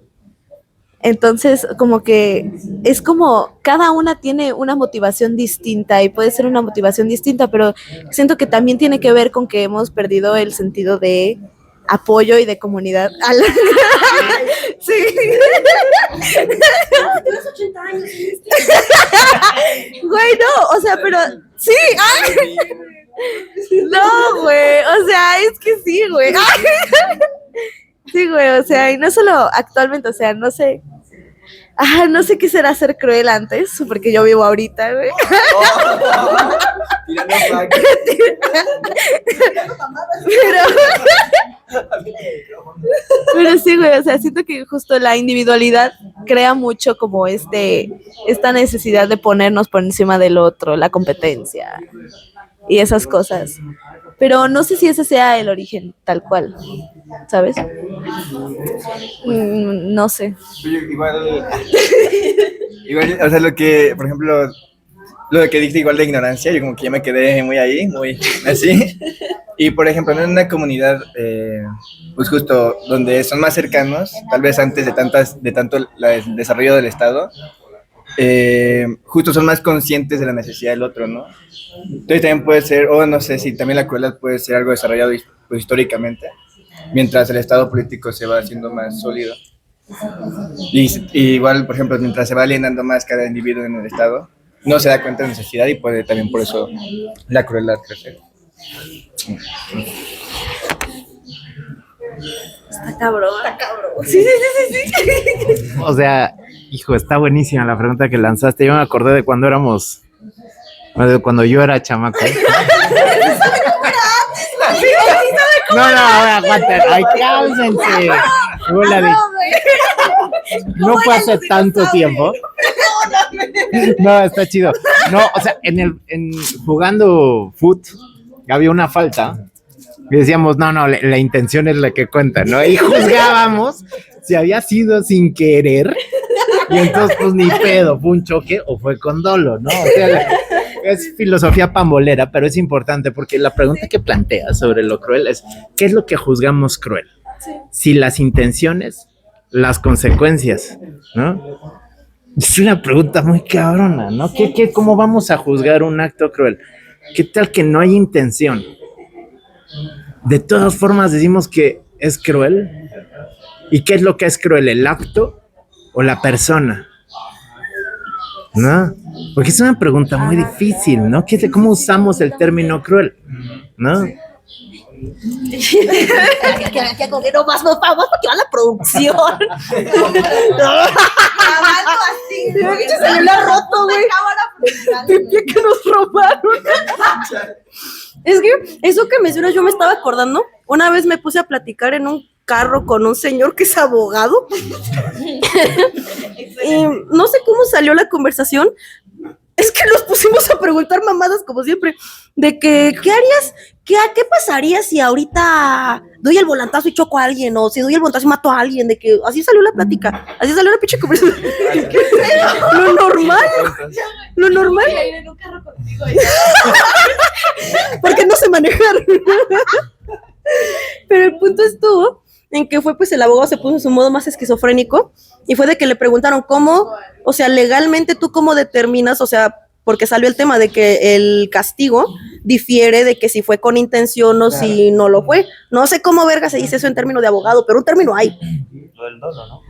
Entonces, como que es como cada una tiene una motivación distinta y puede ser una motivación distinta, pero siento que también tiene que ver con que hemos perdido el sentido de apoyo y de comunidad. Sí. Tienes 80 años. Güey, no, o sea, pero sí. No, güey, o sea, es que sí, güey. Sí, güey, o sea, y no solo actualmente, o sea, no sé. No sé qué será ser cruel antes, porque yo vivo ahorita, güey. Tirando flag. Pero sí, güey, o sea, siento que justo la individualidad crea mucho como esta necesidad de ponernos por encima del otro, la competencia y esas cosas. Pero no sé si ese sea el origen tal cual, ¿sabes? No sé. Igual, o sea, lo que, por ejemplo, lo que dijiste igual de ignorancia, yo como que ya me quedé muy ahí, muy así. Y por ejemplo, en una comunidad, pues justo donde son más cercanos, tal vez antes de tanto el desarrollo del Estado, justo son más conscientes de la necesidad del otro, ¿no? Entonces también puede ser, o no sé si también la crueldad puede ser algo desarrollado pues, históricamente, mientras el Estado político se va haciendo más sólido. Y igual, por ejemplo, mientras se va alienando más cada individuo en el Estado, no se da cuenta de necesidad y puede también por eso la crueldad crecer. Está cabrón. Sí, sí, sí, sí, sí. O sea, hijo, está buenísima la pregunta que lanzaste. Yo me acordé de cuando éramos, de cuando yo era chamaco. No, aguanta. Ay, cálmense. No fue hace tanto tiempo. No, está chido. No, o sea, en jugando foot había una falta y decíamos, no, la intención es la que cuenta, ¿no? Y juzgábamos si había sido sin querer y entonces pues ni pedo, fue un choque o fue con dolo, ¿no? O sea, es filosofía pambolera, pero es importante porque la pregunta que planteas sobre lo cruel es, ¿qué es lo que juzgamos cruel? Si las intenciones, las consecuencias, ¿no? Es una pregunta muy cabrona, ¿no? ¿Cómo vamos a juzgar un acto cruel? ¿Qué tal que no hay intención? De todas formas decimos que es cruel. ¿Y qué es lo que es cruel? ¿El acto o la persona? ¿No? Porque es una pregunta muy difícil, ¿no? ¿Cómo usamos el término cruel? ¿No? Que con que no más nos vamos porque va la producción. Pinche celular roto, güey. De pie que nos robaron. Es que eso que mencionas, yo me estaba acordando. Una vez me puse a platicar en un carro con un señor que es abogado. Y no sé cómo salió la conversación. Es que nos pusimos a preguntar mamadas como siempre, de que, ¿qué harías? ¿Qué pasaría si ahorita doy el volantazo y choco a alguien? O si doy el volantazo y mato a alguien, de que así salió la plática, así salió la pinche conversación. Lo normal. Porque no sé manejar. Pero el punto estuvo en que fue pues el abogado se puso en su modo más esquizofrénico y fue de que le preguntaron cómo, o sea, legalmente tú cómo determinas, o sea, porque salió el tema de que el castigo difiere de que si fue con intención o si no lo fue. No sé cómo verga se dice eso en términos de abogado, pero un término hay. Lo del dolo, ¿no?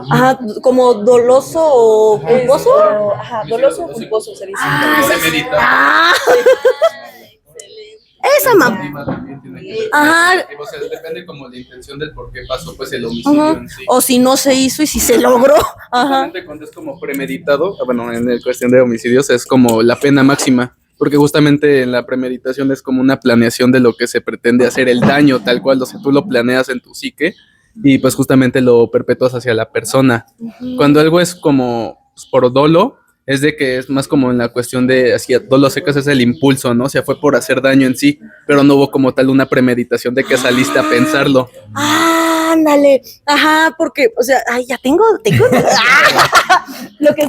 Ajá, como doloso o culposo. Ajá, doloso o culposo se dice. Esa mamá. Ajá. O sea, depende como la intención del por qué pasó pues el homicidio en sí. O si no se hizo y si se logró. Ajá. Justamente cuando es como premeditado, bueno, en el cuestión de homicidios es como la pena máxima, porque justamente en la premeditación es como una planeación de lo que se pretende hacer, el daño tal cual, o sea, tú lo planeas en tu psique y pues justamente lo perpetúas hacia la persona. Cuando algo es como pues, por dolo, es de que es más como en la cuestión de, así, dolo secas es el impulso, ¿no? O sea, fue por hacer daño en sí, pero no hubo como tal una premeditación de que saliste a pensarlo. Ándale, ajá, porque, o sea, ay, ya tengo. Lo que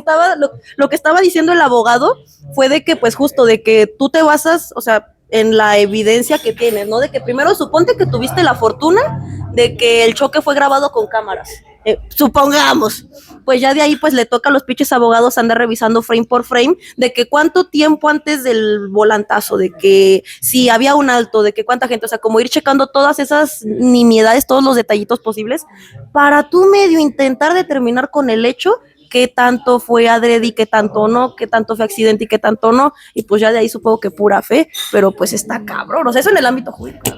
estaba diciendo el abogado fue de que, pues, justo de que tú te basas, o sea, en la evidencia que tienes, ¿no? De que primero suponte que tuviste la fortuna de que el choque fue grabado con cámaras. Supongamos, pues ya de ahí pues le toca a los pinches abogados andar revisando frame por frame de que cuánto tiempo antes del volantazo, de que si había un alto, de que cuánta gente, o sea, como ir checando todas esas nimiedades, todos los detallitos posibles, para tú medio intentar determinar con el hecho qué tanto fue adrede y qué tanto no, qué tanto fue accidente y qué tanto no, y pues ya de ahí supongo que pura fe, pero pues está cabrón, o sea, eso en el ámbito jurídico.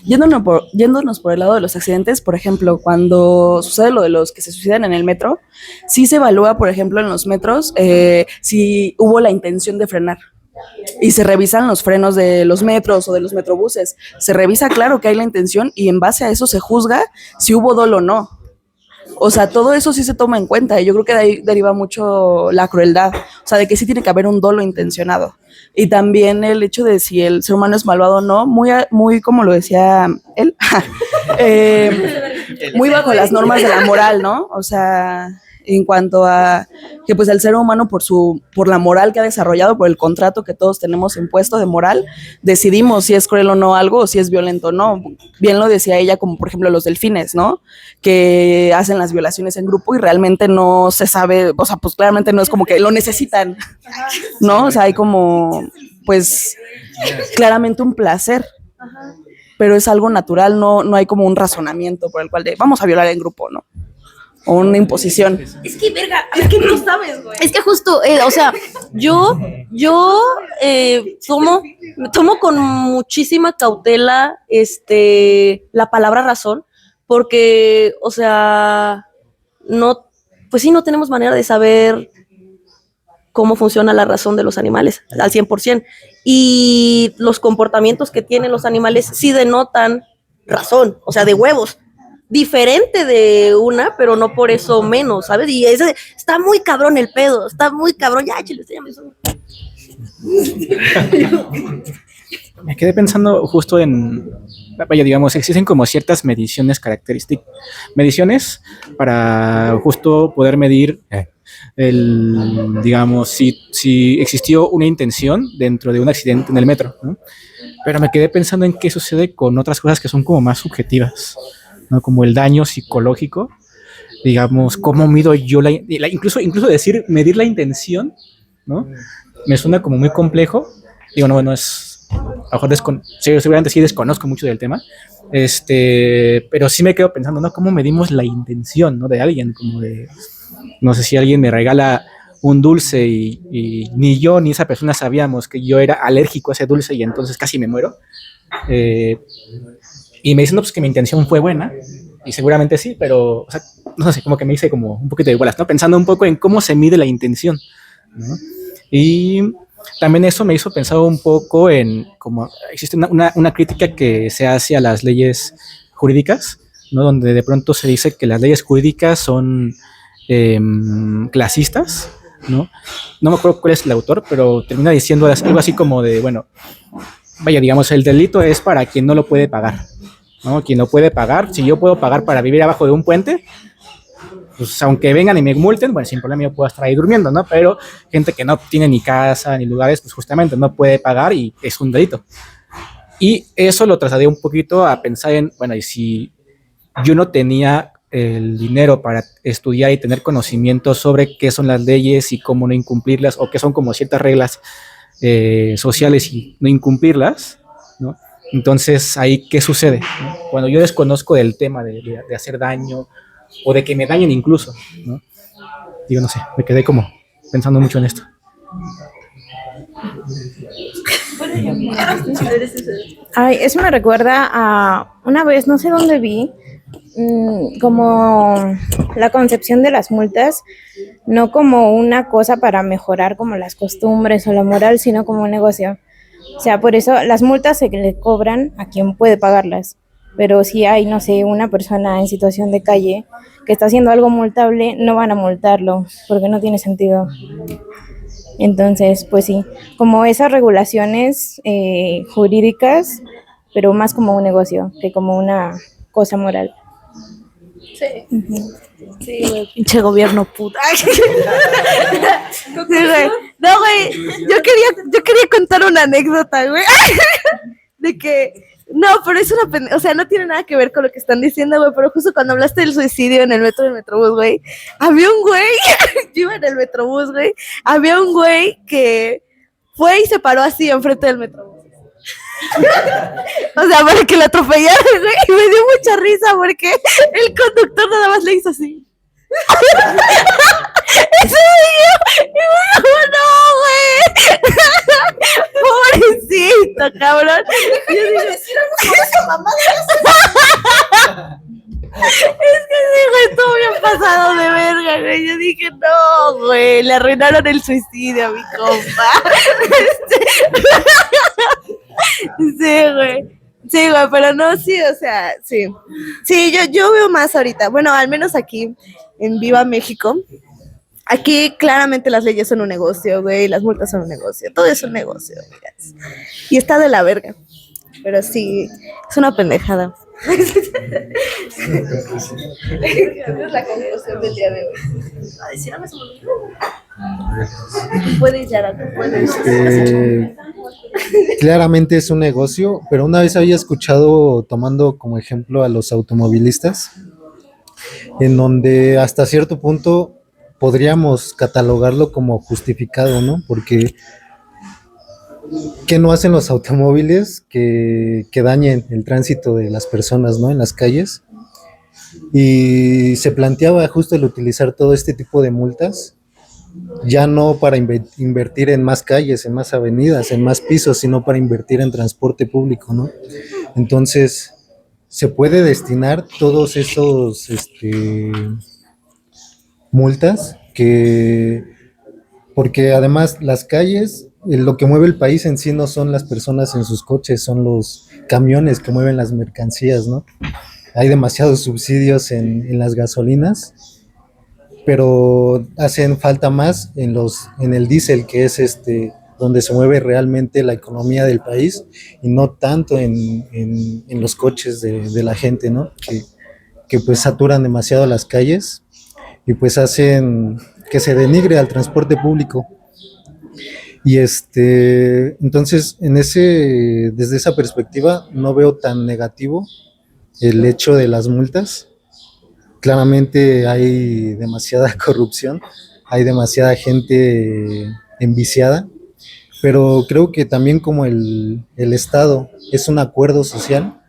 Yéndonos por el lado de los accidentes, por ejemplo, cuando sucede lo de los que se suicidan en el metro, sí se evalúa, por ejemplo, en los metros, si hubo la intención de frenar. Y se revisan los frenos de los metros o de los metrobuses. Se revisa, claro, que hay la intención y en base a eso se juzga si hubo dolo o no. O sea, todo eso sí se toma en cuenta y yo creo que de ahí deriva mucho la crueldad, o sea, de que sí tiene que haber un dolo intencionado. Y también el hecho de si el ser humano es malvado o no, muy como lo decía él, muy bajo las normas de la moral, ¿no? O sea, en cuanto a que pues el ser humano por la moral que ha desarrollado, por el contrato que todos tenemos impuesto de moral, decidimos si es cruel o no algo o si es violento o no. Bien lo decía ella, como por ejemplo los delfines, ¿no? Que hacen las violaciones en grupo y realmente no se sabe, o sea, pues claramente no es como que lo necesitan, ¿no? O sea, hay como, pues, claramente un placer. Pero es algo natural, no hay como un razonamiento por el cual de vamos a violar en grupo, ¿no? O una imposición. Es que, verga, es que no sabes, güey. Es que justo, o sea, yo tomo con muchísima cautela la palabra razón, porque, o sea, pues sí, no tenemos manera de saber cómo funciona la razón de los animales al 100%. Y los comportamientos que tienen los animales sí denotan razón, o sea, de huevos. Diferente de una, pero no por eso menos, ¿sabes? Y está muy cabrón el pedo, está muy cabrón. Ya, chile, Me quedé pensando justo en, vaya, digamos, existen como ciertas mediciones características, mediciones para justo poder medir digamos, si existió una intención dentro de un accidente en el metro, ¿no? Pero me quedé pensando en qué sucede con otras cosas que son como más subjetivas, ¿no? Como el daño psicológico, digamos, cómo mido yo incluso decir medir la intención, ¿no? Me suena como muy complejo. Digo, no es, a lo mejor seguramente sí desconozco mucho del tema, pero sí me quedo pensando, ¿no? ¿Cómo medimos la intención, ¿no? De alguien, como de, no sé si alguien me regala un dulce y ni yo ni esa persona sabíamos que yo era alérgico a ese dulce y entonces casi me muero. Y me dicen, no, pues que mi intención fue buena, y seguramente sí, pero, o sea, no sé, como que me hice como un poquito de bolas, ¿no? Pensando un poco en cómo se mide la intención, ¿no? Y también eso me hizo pensar un poco en cómo existe una crítica que se hace a las leyes jurídicas, ¿no? Donde de pronto se dice que las leyes jurídicas son clasistas, ¿no? No me acuerdo cuál es el autor, pero termina diciendo algo así como de, bueno, vaya, digamos, el delito es para quien no lo puede pagar, ¿no? Quien lo puede pagar, si yo puedo pagar para vivir abajo de un puente, pues aunque vengan y me multen, bueno, sin problema yo puedo estar ahí durmiendo, ¿no? Pero gente que no tiene ni casa ni lugares, pues justamente no puede pagar y es un delito. Y eso lo trasladé un poquito a pensar en, bueno, y si yo no tenía el dinero para estudiar y tener conocimiento sobre qué son las leyes y cómo no incumplirlas, o qué son como ciertas reglas sociales y no incumplirlas, ¿no? Entonces, ahí, ¿qué sucede? ¿No? Cuando yo desconozco del tema de hacer daño o de que me dañen incluso, ¿no? Digo, no sé, me quedé como pensando mucho en esto. Ay, eso me recuerda a una vez, no sé dónde vi, como la concepción de las multas, no como una cosa para mejorar como las costumbres o la moral, sino como un negocio. O sea, por eso las multas se le cobran a quien puede pagarlas. Pero si hay, no sé, una persona en situación de calle que está haciendo algo multable, no van a multarlo, porque no tiene sentido. Entonces, pues sí, como esas regulaciones jurídicas, pero más como un negocio que como una cosa moral. Sí. Uh-huh. Sí, güey, pinche gobierno puta. Sí, güey. No, güey, yo quería contar una anécdota, güey. De que, no, pero es una o sea, no tiene nada que ver con lo que están diciendo, güey, pero justo cuando hablaste del suicidio en el metro del Metrobús, güey, había un güey, yo iba en el Metrobús, güey, había un güey que fue y se paró así enfrente del Metrobús. O sea, para que lo atropellaran, güey, y me dio mucha risa porque el conductor nada más le hizo así. Ese yo, y bueno, no, güey. Pobrecito, cabrón. Yo dije, es que sí, güey, estuvo bien pasado de verga, güey. Yo dije, no, güey, le arruinaron el suicidio a mi compa. Sí, güey. Sí, güey, pero no, sí, o sea, sí. Sí, yo veo más ahorita. Bueno, al menos aquí, en Viva México. Aquí claramente las leyes son un negocio, güey, las multas son un negocio. Todo es un negocio, amigas. Y está de la verga. Pero sí, es una pendejada. Esa es la conclusión del día de hoy. Ay, sí, no me se me olvidó. Tú puedes, Yara, tú puedes. Claramente es un negocio, pero una vez había escuchado, tomando como ejemplo a los automovilistas, en donde hasta cierto punto podríamos catalogarlo como justificado, ¿no? Porque ¿qué no hacen los automóviles que dañen el tránsito de las personas, ¿no? En las calles. Y se planteaba justo el utilizar todo este tipo de multas, ya no para invertir en más calles, en más avenidas, en más pisos, sino para invertir en transporte público, ¿no? Entonces, se puede destinar todos esos multas porque además las calles, lo que mueve el país en sí no son las personas en sus coches, son los camiones que mueven las mercancías, ¿no? Hay demasiados subsidios en las gasolinas, pero hacen falta más en el diésel, que es donde se mueve realmente la economía del país, y no tanto en los coches de la gente, ¿no? Que pues saturan demasiado las calles y pues hacen que se denigre al transporte público. Y entonces desde esa perspectiva no veo tan negativo el hecho de las multas. Claramente hay demasiada corrupción, hay demasiada gente enviciada, pero creo que también como el Estado es un acuerdo social,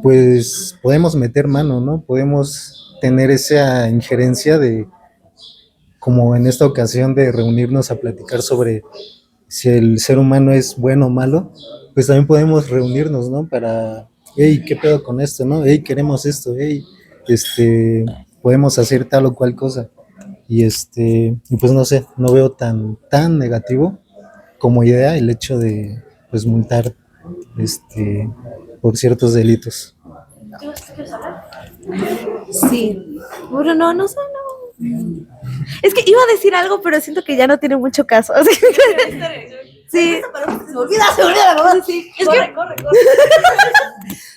pues podemos meter mano, ¿no? Podemos tener esa injerencia como en esta ocasión, de reunirnos a platicar sobre si el ser humano es bueno o malo. Pues también podemos reunirnos, ¿no? Para, hey, ¿qué pedo con esto, no? Hey, queremos esto, hey, podemos hacer tal o cual cosa. Y pues no sé, no veo tan negativo como idea el hecho de, pues, multar, por ciertos delitos. Sí. Bueno, no sé, no. Es que iba a decir algo, pero siento que ya no tiene mucho caso. Sí. Se me olvida la mamá. Sí. Corre.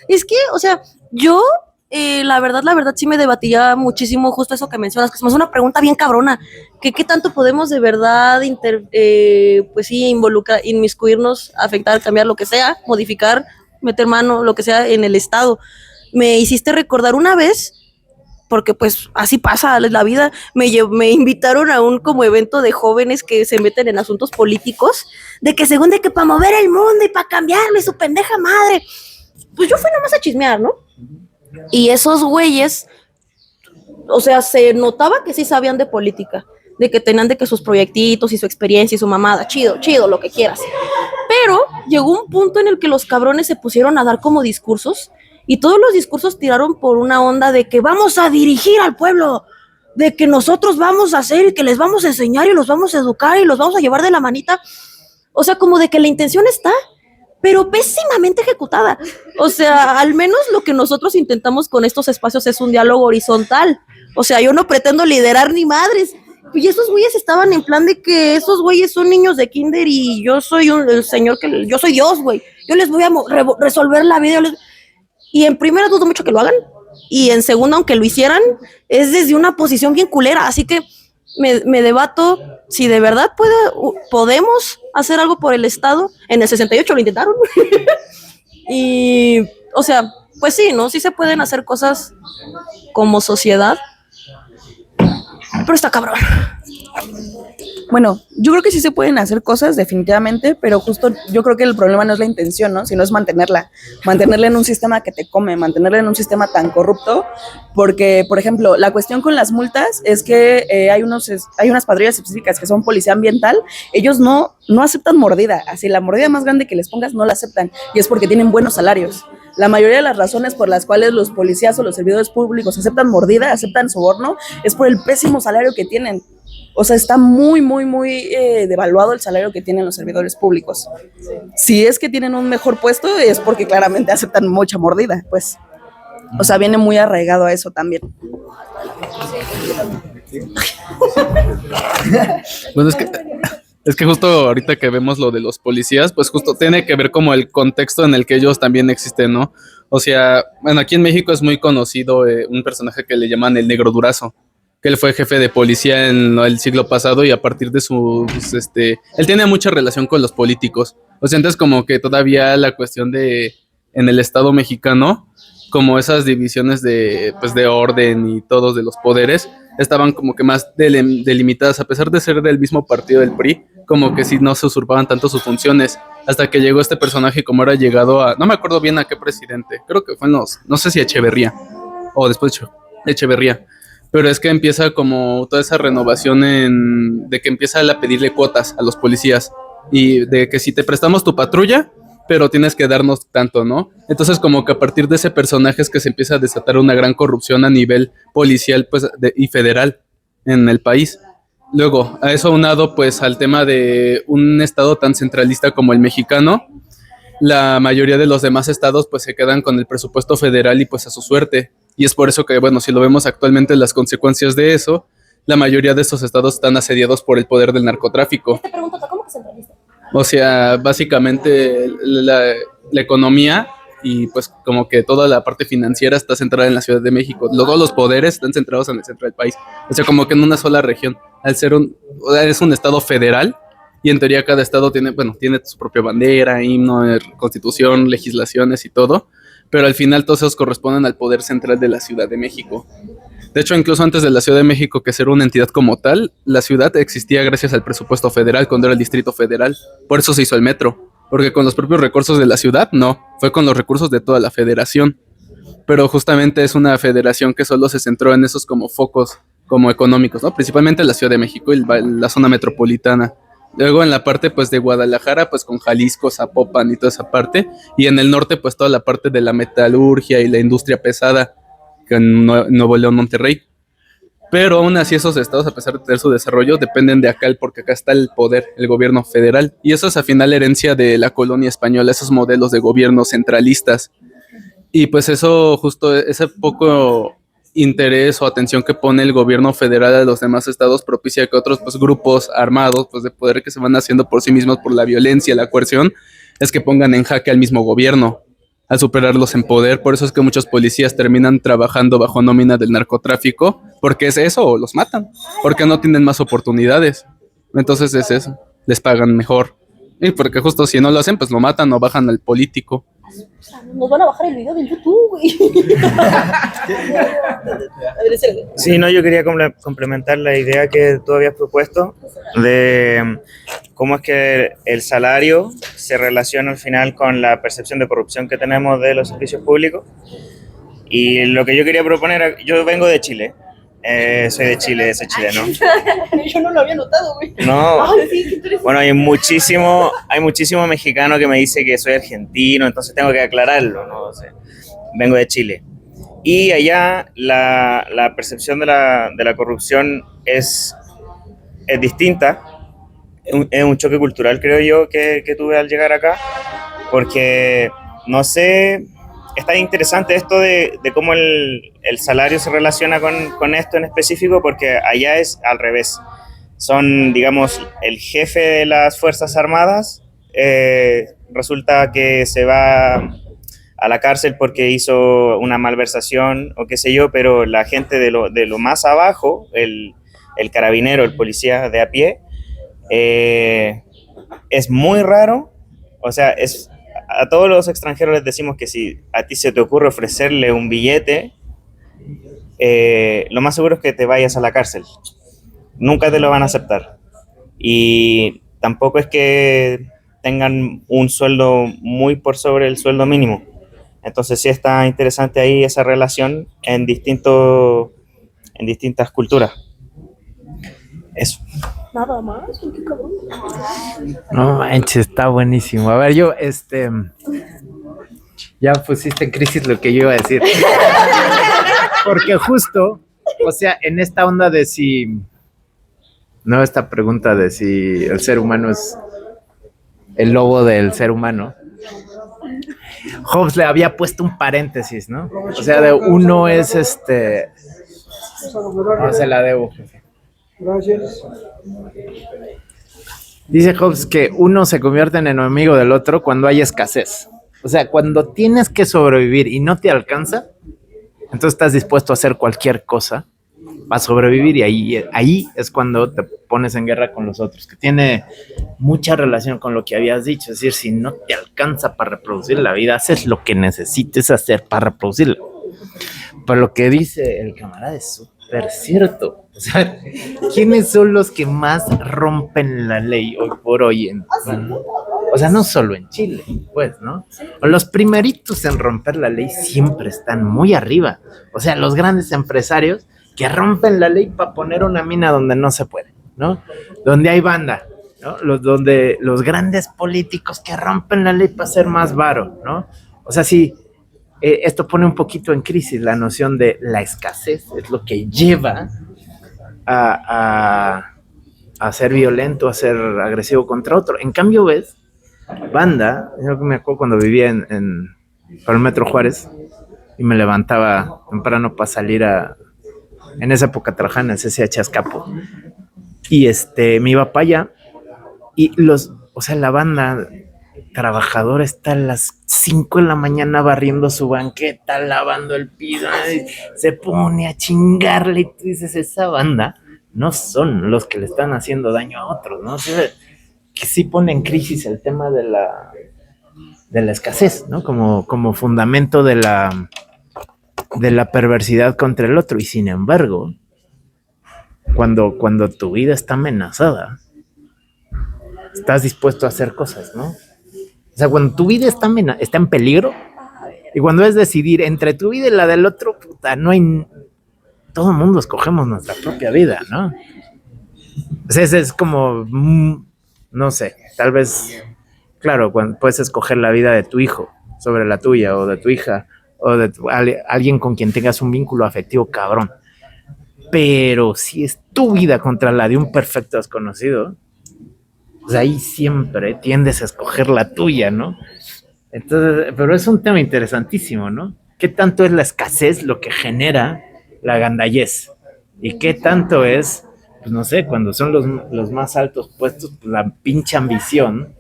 Es que, o sea, yo, la verdad, sí me debatía muchísimo justo eso que mencionas, que es una pregunta bien cabrona, que qué tanto podemos de verdad, pues sí, inmiscuirnos, afectar, cambiar lo que sea, modificar, meter mano, lo que sea en el Estado. Me hiciste recordar una vez, porque pues así pasa la vida, me invitaron a un como evento de jóvenes que se meten en asuntos políticos, de que según de que para mover el mundo y para cambiarle su pendeja madre. Pues yo fui nomás a chismear, ¿no? Y esos güeyes, o sea, se notaba que sí sabían de política, de que tenían de que sus proyectitos y su experiencia y su mamada, chido, lo que quieras. Pero llegó un punto en el que los cabrones se pusieron a dar como discursos, y todos los discursos tiraron por una onda de que vamos a dirigir al pueblo, de que nosotros vamos a hacer y que les vamos a enseñar y los vamos a educar y los vamos a llevar de la manita. O sea, como de que la intención está, pero pésimamente ejecutada. O sea, al menos lo que nosotros intentamos con estos espacios es un diálogo horizontal. O sea, yo no pretendo liderar ni madres. Y esos güeyes estaban en plan de que esos güeyes son niños de kinder y yo soy yo soy Dios, güey. Yo les voy a resolver la vida. Y en primera dudo mucho que lo hagan, y en segunda, aunque lo hicieran, es desde una posición bien culera, así que me debato si de verdad podemos hacer algo por el Estado. En el 68 lo intentaron. Y, o sea, pues sí, ¿no? Sí se pueden hacer cosas como sociedad, pero está cabrón. Bueno, yo creo que sí se pueden hacer cosas, definitivamente, pero justo yo creo que el problema no es la intención, ¿no? Sino es mantenerla en un sistema que te come, mantenerla en un sistema tan corrupto, porque, por ejemplo, la cuestión con las multas es que hay unas patrullas específicas que son policía ambiental, ellos no aceptan mordida, así la mordida más grande que les pongas no la aceptan, y es porque tienen buenos salarios. La mayoría de las razones por las cuales los policías o los servidores públicos aceptan mordida, aceptan soborno, es por el pésimo salario que tienen. O sea, está muy devaluado el salario que tienen los servidores públicos. Si es que tienen un mejor puesto, es porque claramente aceptan mucha mordida, pues. O sea, viene muy arraigado a eso también. Bueno, es que justo ahorita que vemos lo de los policías, pues justo tiene que ver como el contexto en el que ellos también existen, ¿no? O sea, bueno, aquí en México es muy conocido un personaje que le llaman el Negro Durazo, que él fue jefe de policía en el siglo pasado y a partir de él tiene mucha relación con los políticos. O sea, entonces como que todavía la cuestión en el Estado mexicano, como esas divisiones pues de orden y todos de los poderes, estaban como que más delimitadas, a pesar de ser del mismo partido del PRI, como que sí no se usurpaban tanto sus funciones, hasta que llegó este personaje, como era llegado no me acuerdo bien a qué presidente, creo que fue no sé si Echeverría, o después de Echeverría, pero es que empieza como toda esa renovación de que empieza a pedirle cuotas a los policías, y de que si te prestamos tu patrulla, pero tienes que darnos tanto, ¿no? Entonces como que a partir de ese personaje es que se empieza a desatar una gran corrupción a nivel policial pues, y federal en el país. Luego, a eso aunado pues al tema de un estado tan centralista como el mexicano, la mayoría de los demás estados pues se quedan con el presupuesto federal y pues a su suerte. Y es por eso que, bueno, si lo vemos actualmente, las consecuencias de eso, la mayoría de estos estados están asediados por el poder del narcotráfico. Te pregunto, ¿cómo que centralista? O sea, básicamente la economía y pues como que toda la parte financiera está centrada en la Ciudad de México. Todos los poderes están centrados en el centro del país. O sea, como que en una sola región. Al ser es un estado federal y en teoría cada estado tiene su propia bandera, himno, constitución, legislaciones y todo. Pero al final todos esos corresponden al poder central de la Ciudad de México. De hecho, incluso antes de la Ciudad de México que ser una entidad como tal, la ciudad existía gracias al presupuesto federal cuando era el Distrito Federal. Por eso se hizo el metro, porque con los propios recursos de la ciudad, no, fue con los recursos de toda la federación. Pero justamente es una federación que solo se centró en esos como focos como económicos, ¿no? Principalmente la Ciudad de México y la zona metropolitana. Luego en la parte pues de Guadalajara, pues con Jalisco, Zapopan y toda esa parte. Y en el norte pues toda la parte de la metalurgia y la industria pesada, que en Nuevo León, Monterrey. Pero aún así esos estados, a pesar de tener su desarrollo, dependen de acá, porque acá está el poder, el gobierno federal. Y eso es al final herencia de la colonia española, esos modelos de gobierno centralistas. Y pues eso, justo ese poco interés o atención que pone el gobierno federal a los demás estados propicia que otros pues grupos armados pues de poder que se van haciendo por sí mismos por la violencia, la coerción, es que pongan en jaque al mismo gobierno al superarlos en poder. Por eso es que muchos policías terminan trabajando bajo nómina del narcotráfico, porque es eso, o los matan, porque no tienen más oportunidades. Entonces es eso, les pagan mejor. Y porque justo si no lo hacen, pues lo matan o bajan al político. Nos van a bajar el video del YouTube, güey. Sí, no, yo quería complementar la idea que tú habías propuesto de cómo es que el salario se relaciona al final con la percepción de corrupción que tenemos de los servicios públicos. Y lo que yo quería proponer, yo vengo de Chile, soy de Chile, soy chileno. Yo no lo había notado, güey. No, Ay, sí, qué interesante. bueno, hay muchísimo mexicano que me dice que soy argentino, entonces tengo que aclararlo, ¿no? O sea, vengo de Chile. Y allá la percepción de la corrupción es distinta. Es un choque cultural, creo yo, que tuve al llegar acá, porque, no sé, está interesante esto de cómo el salario se relaciona con esto en específico, porque allá es al revés. Son, digamos, el jefe de las Fuerzas Armadas, resulta que se va a la cárcel porque hizo una malversación o qué sé yo, pero la gente de lo más abajo, el carabinero, el policía de a pie, es muy raro. O sea, a todos los extranjeros les decimos que si a ti se te ocurre ofrecerle un billete, lo más seguro es que te vayas a la cárcel. Nunca te lo van a aceptar. Y tampoco es que tengan un sueldo muy por sobre el sueldo mínimo. Entonces sí está interesante ahí esa relación en distintas culturas. Eso. Nada más, qué cabrón. No manches, está buenísimo. A ver, ya pusiste en crisis lo que yo iba a decir. Porque justo, o sea, en esta onda de esta pregunta de si el ser humano es el lobo del ser humano, Hobbes le había puesto un paréntesis, ¿no? O sea, de uno es no se la debo, jefe. Gracias. Dice Hobbes que uno se convierte en enemigo del otro cuando hay escasez. O sea, cuando tienes que sobrevivir y no te alcanza, entonces estás dispuesto a hacer cualquier cosa para sobrevivir y ahí es cuando te pones en guerra con los otros, que tiene mucha relación con lo que habías dicho. Es decir, si no te alcanza para reproducir la vida, haces lo que necesites hacer para reproducirla. Pero lo que dice el camarada es súper cierto. O sea, ¿quiénes son los que más rompen la ley hoy por hoy? O sea, no solo en Chile, pues, ¿no? Los primeritos en romper la ley siempre están muy arriba. O sea, los grandes empresarios que rompen la ley para poner una mina donde no se puede, ¿no? Donde hay banda, ¿no? Donde los grandes políticos que rompen la ley para hacer más varo, ¿no? O sea, sí, esto pone un poquito en crisis la noción de la escasez, es lo que lleva a ser violento, a ser agresivo contra otro. En cambio, ves, banda, yo me acuerdo cuando vivía por el Metro Juárez y me levantaba temprano para salir en esa época trabajaba en el CCH Azcapo y me iba para allá y la banda trabajadora está a las 5 de la mañana barriendo su banqueta, lavando el piso, se pone a chingarle y tú dices, esa banda no son los que le están haciendo daño a otros, ¿no? O sea, que sí pone en crisis el tema de la escasez, ¿no? Como fundamento de la perversidad contra el otro. Y sin embargo, cuando tu vida está amenazada, estás dispuesto a hacer cosas, ¿no? O sea, cuando tu vida está en peligro, y cuando es decidir entre tu vida y la del otro, puta, no hay... Todo el mundo escogemos nuestra propia vida, ¿no? O sea, es como... no sé, tal vez... Claro, cuando puedes escoger la vida de tu hijo sobre la tuya, o de tu hija, o de alguien con quien tengas un vínculo afectivo cabrón. Pero si es tu vida contra la de un perfecto desconocido, pues ahí siempre tiendes a escoger la tuya, ¿no? Entonces, pero es un tema interesantísimo, ¿no? ¿Qué tanto es la escasez lo que genera la gandallez? ¿Y qué tanto es, pues no sé, cuando son los más altos puestos, pues la pinche ambición,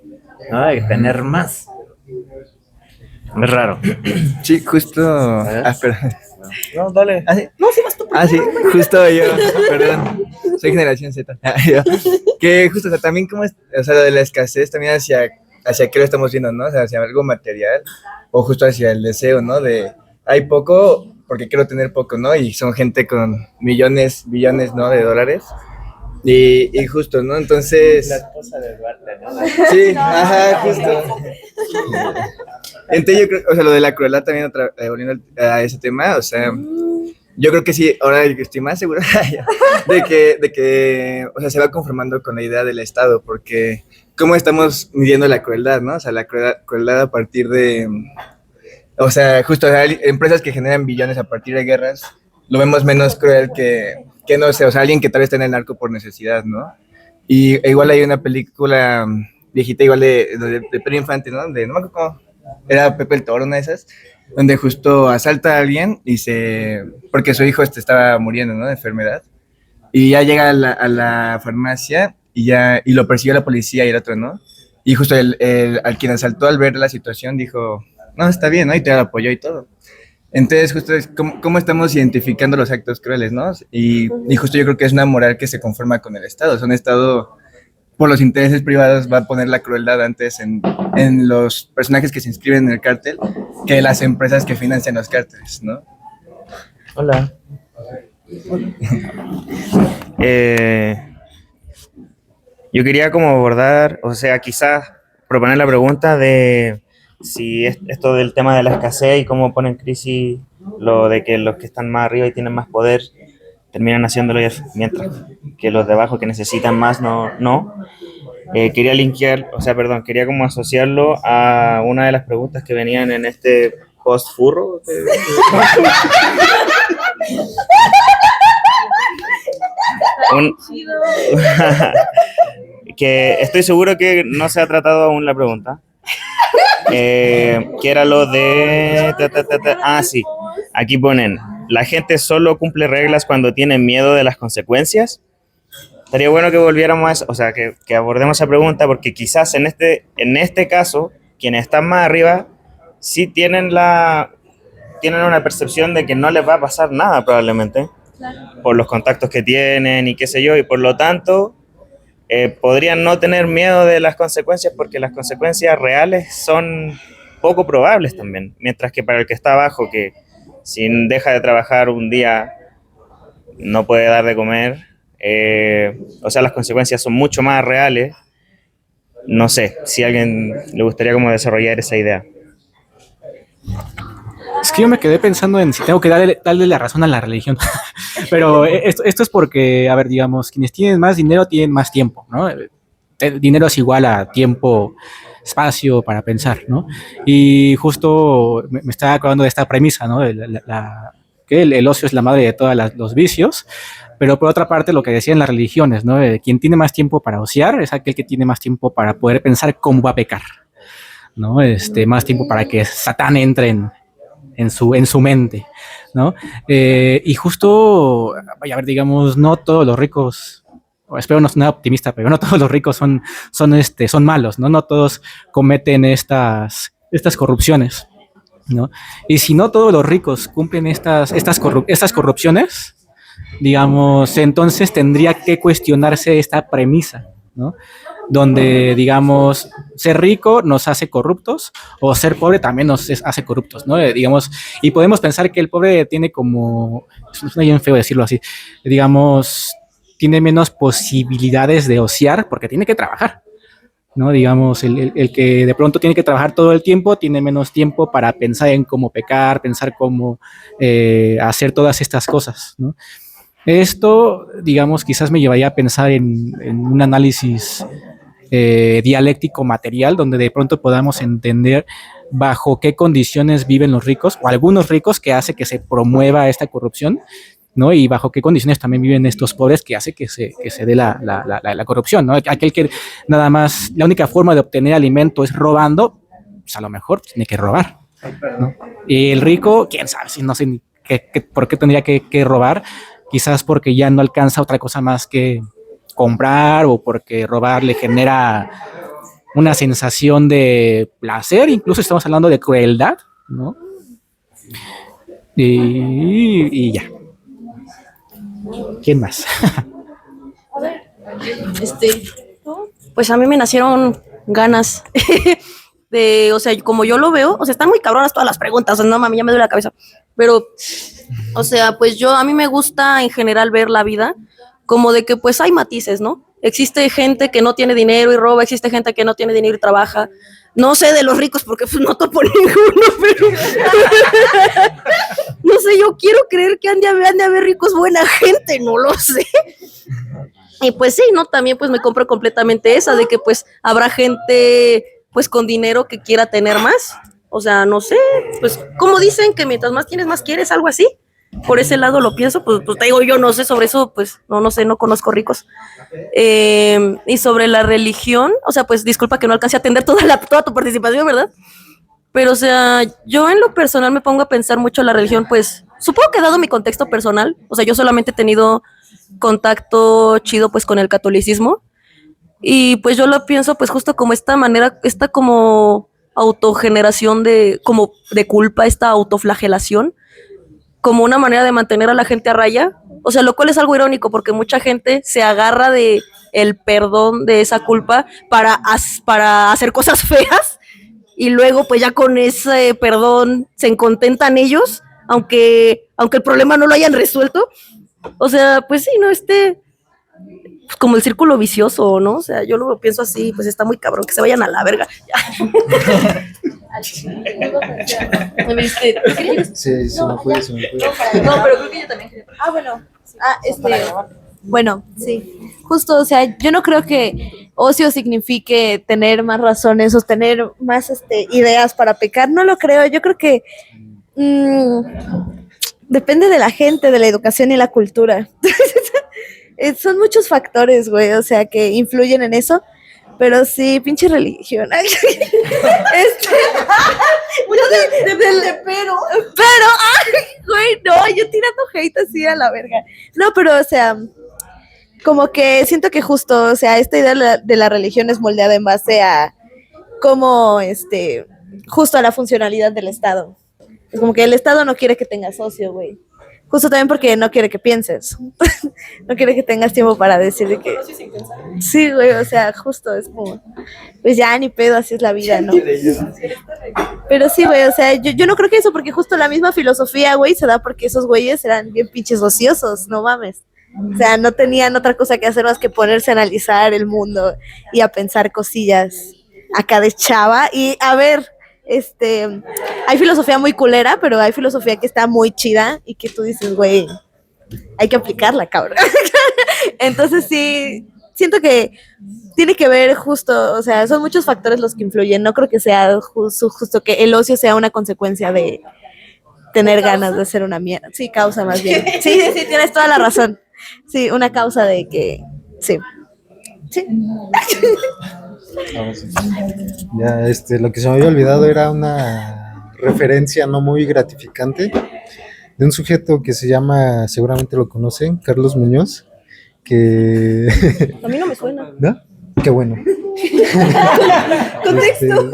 ¿no? De tener más. Es raro. Sí, justo. Perdón. No, dale. ¿Ah, sí? No, sí vas tú. Sí, justo yo, perdón, soy generación Z. Que justo, o sea, también como o sea, lo de la escasez también hacia qué lo estamos viendo, ¿no? O sea, hacia algo material o justo hacia el deseo, ¿no? De hay poco porque quiero tener poco, ¿no? Y son gente con millones, billones, ¿no? De dólares. Y justo, ¿no? Entonces... La esposa de Duarte, ¿no? Sí, ajá, justo. Entonces yo creo, o sea, lo de la crueldad también, volviendo a ese tema, o sea, yo creo que sí, ahora estoy más seguro de que, o sea, se va conformando con la idea del Estado, porque cómo estamos midiendo la crueldad, ¿no? O sea, la crueldad a partir de, o sea, justo, o sea, empresas que generan billones a partir de guerras, lo vemos menos cruel que no sé, o sea, alguien que tal vez está en el narco por necesidad, ¿no? Y igual hay una película viejita, igual de Pedro Infante, ¿no? No me acuerdo cómo, era Pepe el Toro, una de esas, donde justo asalta a alguien porque su hijo estaba muriendo, ¿no? De enfermedad. Y ya llega a la farmacia y lo persiguió la policía y el otro, ¿no? Y justo al quien asaltó, al ver la situación, dijo, no, está bien, ¿no? Y te apoyó y todo. Entonces, justo es cómo estamos identificando los actos crueles, ¿no? Y justo yo creo que es una moral que se conforma con el Estado. O sea, un Estado, por los intereses privados, va a poner la crueldad antes en los personajes que se inscriben en el cártel que las empresas que financian los cárteles, ¿no? Hola. Yo quería como abordar, o sea, quizás proponer la pregunta de si esto del tema de la escasez y cómo pone en crisis lo de que los que están más arriba y tienen más poder terminan haciéndolo mientras que los de abajo que necesitan más no. Quería quería como asociarlo a una de las preguntas que venían en este post furro. Que estoy seguro que no se ha tratado aún la pregunta. Que era lo de... sí, aquí ponen, la gente solo cumple reglas cuando tiene miedo de las consecuencias. Estaría bueno que volviéramos a eso, o sea, que abordemos esa pregunta, porque quizás en este caso, quienes están más arriba sí tienen una percepción de que no les va a pasar nada probablemente, por los contactos que tienen y qué sé yo, y por lo tanto podrían no tener miedo de las consecuencias porque las consecuencias reales son poco probables también, mientras que para el que está abajo, que si deja de trabajar un día no puede dar de comer, o sea, las consecuencias son mucho más reales. No sé si a alguien le gustaría como desarrollar esa idea. Es que yo me quedé pensando en si tengo que darle la razón a la religión. Pero esto es porque, a ver, digamos, quienes tienen más dinero tienen más tiempo, ¿no? El dinero es igual a tiempo, espacio para pensar, ¿no? Y justo me estaba acordando de esta premisa, ¿no? Que el ocio es la madre de todos los vicios, pero por otra parte lo que decían las religiones, ¿no? Quien tiene más tiempo para ociar es aquel que tiene más tiempo para poder pensar cómo va a pecar, ¿no? Más tiempo para que Satán entre en su mente, ¿no? Y justo, a ver, digamos, no todos los ricos, espero no sonar optimista, pero no todos los ricos son malos, ¿no? No todos cometen estas corrupciones, ¿no? Y si no todos los ricos cumplen estas corrupciones, digamos, entonces tendría que cuestionarse esta premisa, ¿no? Donde, digamos, ser rico nos hace corruptos o ser pobre también nos hace corruptos, ¿no? Digamos, y podemos pensar que el pobre tiene como, es bien feo decirlo así, digamos, tiene menos posibilidades de ociar porque tiene que trabajar, ¿no? Digamos, el que de pronto tiene que trabajar todo el tiempo tiene menos tiempo para pensar en cómo pecar, pensar cómo hacer todas estas cosas, ¿no? Esto, digamos, quizás me llevaría a pensar en un análisis dialéctico material, donde de pronto podamos entender bajo qué condiciones viven los ricos o algunos ricos que hace que se promueva esta corrupción, ¿no? Y bajo qué condiciones también viven estos pobres que hace que se dé la corrupción, ¿no? Aquel que nada más, la única forma de obtener alimento es robando, pues a lo mejor tiene que robar, ¿no? Y el rico, quién sabe, si no sé ni por qué tendría que robar, quizás porque ya no alcanza otra cosa más que comprar o porque robar le genera una sensación de placer, incluso estamos hablando de crueldad, ¿no? Y ya. ¿Quién más? Pues a mí me nacieron ganas de, o sea, como yo lo veo, o sea, están muy cabronas todas las preguntas, o sea, no mami, ya me duele la cabeza, pero, o sea, pues a mí me gusta en general ver la vida como de que pues hay matices, ¿no? Existe gente que no tiene dinero y roba, existe gente que no tiene dinero y trabaja. No sé de los ricos porque pues no topo ninguno, pero no sé, yo quiero creer que han de haber ricos buena gente, no lo sé. Y pues sí, ¿no? También pues me compro completamente esa de que pues habrá gente pues con dinero que quiera tener más. O sea, no sé, pues como dicen que mientras más tienes, más quieres, algo así. Por ese lado lo pienso, pues te digo, yo no sé sobre eso, pues no sé, no conozco ricos. Y sobre la religión, o sea, pues disculpa que no alcance a atender toda tu participación, ¿verdad? Pero, o sea, yo en lo personal me pongo a pensar mucho en la religión, pues supongo que dado mi contexto personal, o sea, yo solamente he tenido contacto chido pues con el catolicismo y pues yo lo pienso pues justo como esta manera, esta como autogeneración de culpa, esta autoflagelación, como una manera de mantener a la gente a raya, o sea, lo cual es algo irónico porque mucha gente se agarra de el perdón de esa culpa para hacer cosas feas y luego pues ya con ese perdón se contentan ellos, aunque el problema no lo hayan resuelto. O sea, pues sí, ¿no? Pues como el círculo vicioso, ¿no? O sea, yo lo pienso así, pues está muy cabrón, que se vayan a la verga. Sí, se me fue. No, pero creo que yo también quería. Bueno, sí. Justo, o sea, yo no creo que ocio signifique tener más razones o tener más ideas para pecar. No lo creo. Yo creo que depende de la gente, de la educación y la cultura. Son muchos factores, güey, o sea, que influyen en eso. Pero sí, pinche religión. Pero, güey, no, yo tirando hate así a la verga. No, pero, o sea, como que siento que justo, o sea, esta idea de la religión es moldeada en base a cómo, justo a la funcionalidad del Estado. Es como que el Estado no quiere que tengas socio, güey. Justo también porque no quiere que pienses. No quiere que tengas tiempo para decir de que... Sí, güey, o sea, justo es como... Pues ya, ni pedo, así es la vida, ¿no? Pero sí, güey, o sea, yo no creo que eso, porque justo la misma filosofía, güey, se da porque esos güeyes eran bien pinches ociosos, no mames. O sea, no tenían otra cosa que hacer más que ponerse a analizar el mundo y a pensar cosillas acá de chava. Y a ver, hay filosofía muy culera, pero hay filosofía que está muy chida y que tú dices, güey, hay que aplicarla, cabrón. Entonces sí, siento que tiene que ver justo, o sea, son muchos factores los que influyen. No creo que sea justo que el ocio sea una consecuencia de tener ganas de hacer una mierda. Sí, causa más bien. Sí, tienes toda la razón. Sí, una causa de que, sí. Sí. Ya, lo que se me había olvidado era una referencia no muy gratificante de un sujeto que se llama, seguramente lo conocen, Carlos Muñoz, que... A mí no me suena. ¿No? Qué bueno. Contexto.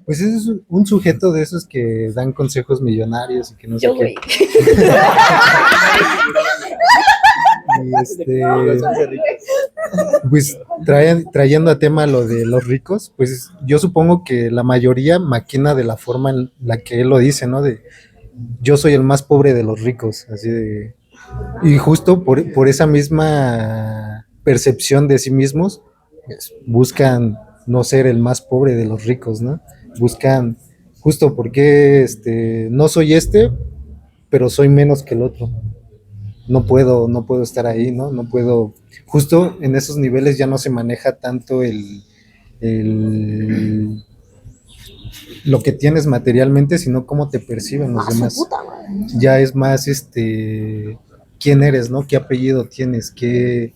Pues es un sujeto de esos que dan consejos millonarios y que no sé qué. Pues trayendo a tema lo de los ricos, pues yo supongo que la mayoría maquina de la forma en la que él lo dice, ¿no? De yo soy el más pobre de los ricos, así de... Y justo por esa misma percepción de sí mismos, pues, buscan no ser el más pobre de los ricos, ¿no? Buscan justo porque no soy pero soy menos que el otro. No puedo estar ahí, ¿no? No puedo, justo en esos niveles ya no se maneja tanto lo que tienes materialmente, sino cómo te perciben los demás. Ya es más, quién eres, ¿no? ¿Qué apellido tienes? ¿Qué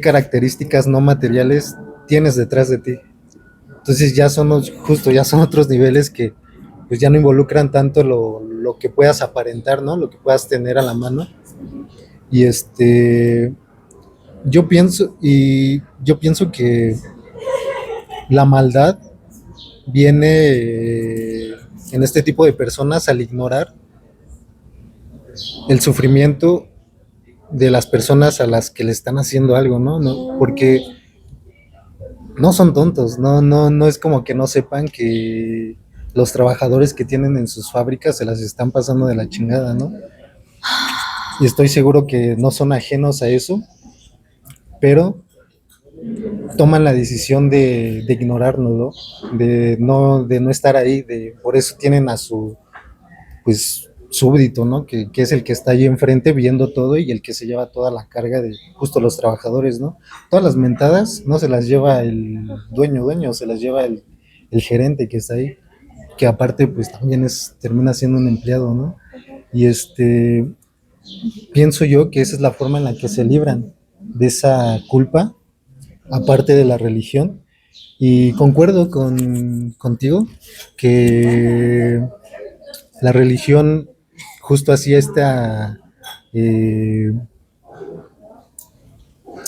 características no materiales tienes detrás de ti? Entonces ya son otros niveles que pues ya no involucran tanto lo que puedas aparentar, ¿no? Lo que puedas tener a la mano. Y yo pienso que la maldad viene en este tipo de personas al ignorar el sufrimiento de las personas a las que le están haciendo algo, ¿no? Porque no son tontos, no es como que no sepan que los trabajadores que tienen en sus fábricas se las están pasando de la chingada, ¿no? Y estoy seguro que no son ajenos a eso, pero toman la decisión de ignorarnos, ¿no? De no estar ahí, por eso tienen a su pues súbdito, ¿no? Que es el que está ahí enfrente viendo todo y el que se lleva toda la carga de justo los trabajadores, ¿no? Todas las mentadas no se las lleva el dueño, se las lleva el gerente que está ahí, que aparte pues también termina siendo un empleado, ¿no? Y pienso yo que esa es la forma en la que se libran de esa culpa, aparte de la religión, y concuerdo contigo que la religión justo hacía esta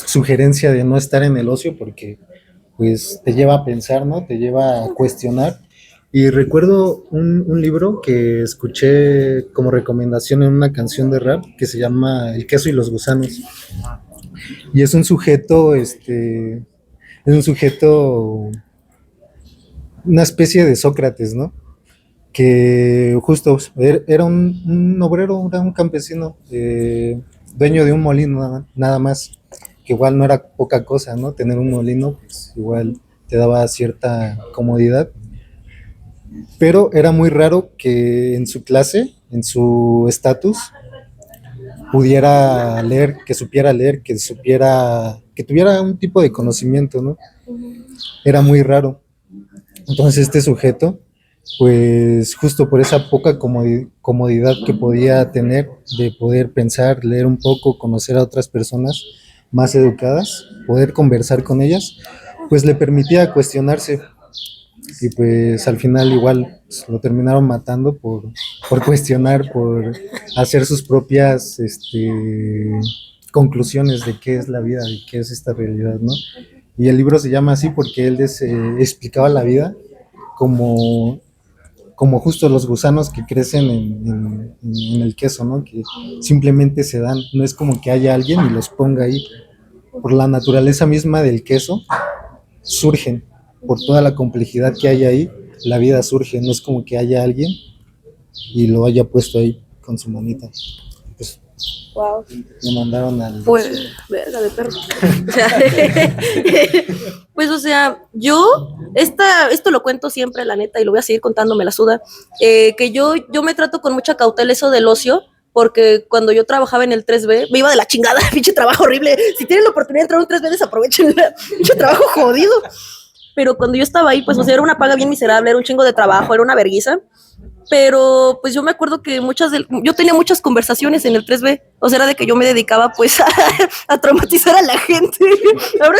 sugerencia de no estar en el ocio porque pues te lleva a pensar, ¿no? Te lleva a cuestionar. Y recuerdo un libro que escuché como recomendación en una canción de rap que se llama El queso y los gusanos. Y es un sujeto, una especie de Sócrates, ¿no? Que justo era un obrero, era un campesino, dueño de un molino nada más, que igual no era poca cosa, ¿no? Tener un molino, pues igual te daba cierta comodidad. Pero era muy raro que en su clase, en su estatus, pudiera leer, que tuviera un tipo de conocimiento, ¿no? Era muy raro. Entonces este sujeto, pues justo por esa poca comodidad que podía tener de poder pensar, leer un poco, conocer a otras personas más educadas, poder conversar con ellas, pues le permitía cuestionarse. Y pues al final igual pues, lo terminaron matando por cuestionar, por hacer sus propias conclusiones de qué es la vida, de qué es esta realidad, ¿no? Y el libro se llama así porque él explicaba la vida como, como justo los gusanos que crecen en el queso, ¿no? Que simplemente se dan, no es como que haya alguien y los ponga ahí. Por la naturaleza misma del queso, surgen, por toda la complejidad que hay ahí, la vida surge, no es como que haya alguien y lo haya puesto ahí con su manita. Pues Wow. me mandaron al... Pues, verga de perro. O sea, pues, o sea, esto lo cuento siempre, la neta, y lo voy a seguir contando, me la suda, que yo me trato con mucha cautela eso del ocio, porque cuando yo trabajaba en el 3B, me iba de la chingada, pinche trabajo horrible. Si tienen la oportunidad de entrar a un 3B, desaprovechen, pinche trabajo jodido. Pero cuando yo estaba ahí, pues, o sea, era una paga bien miserable, era un chingo de trabajo, era una vergüenza. Pero pues yo me acuerdo que yo tenía muchas conversaciones en el 3B, o sea, era de que yo me dedicaba pues a traumatizar a la gente. Ahora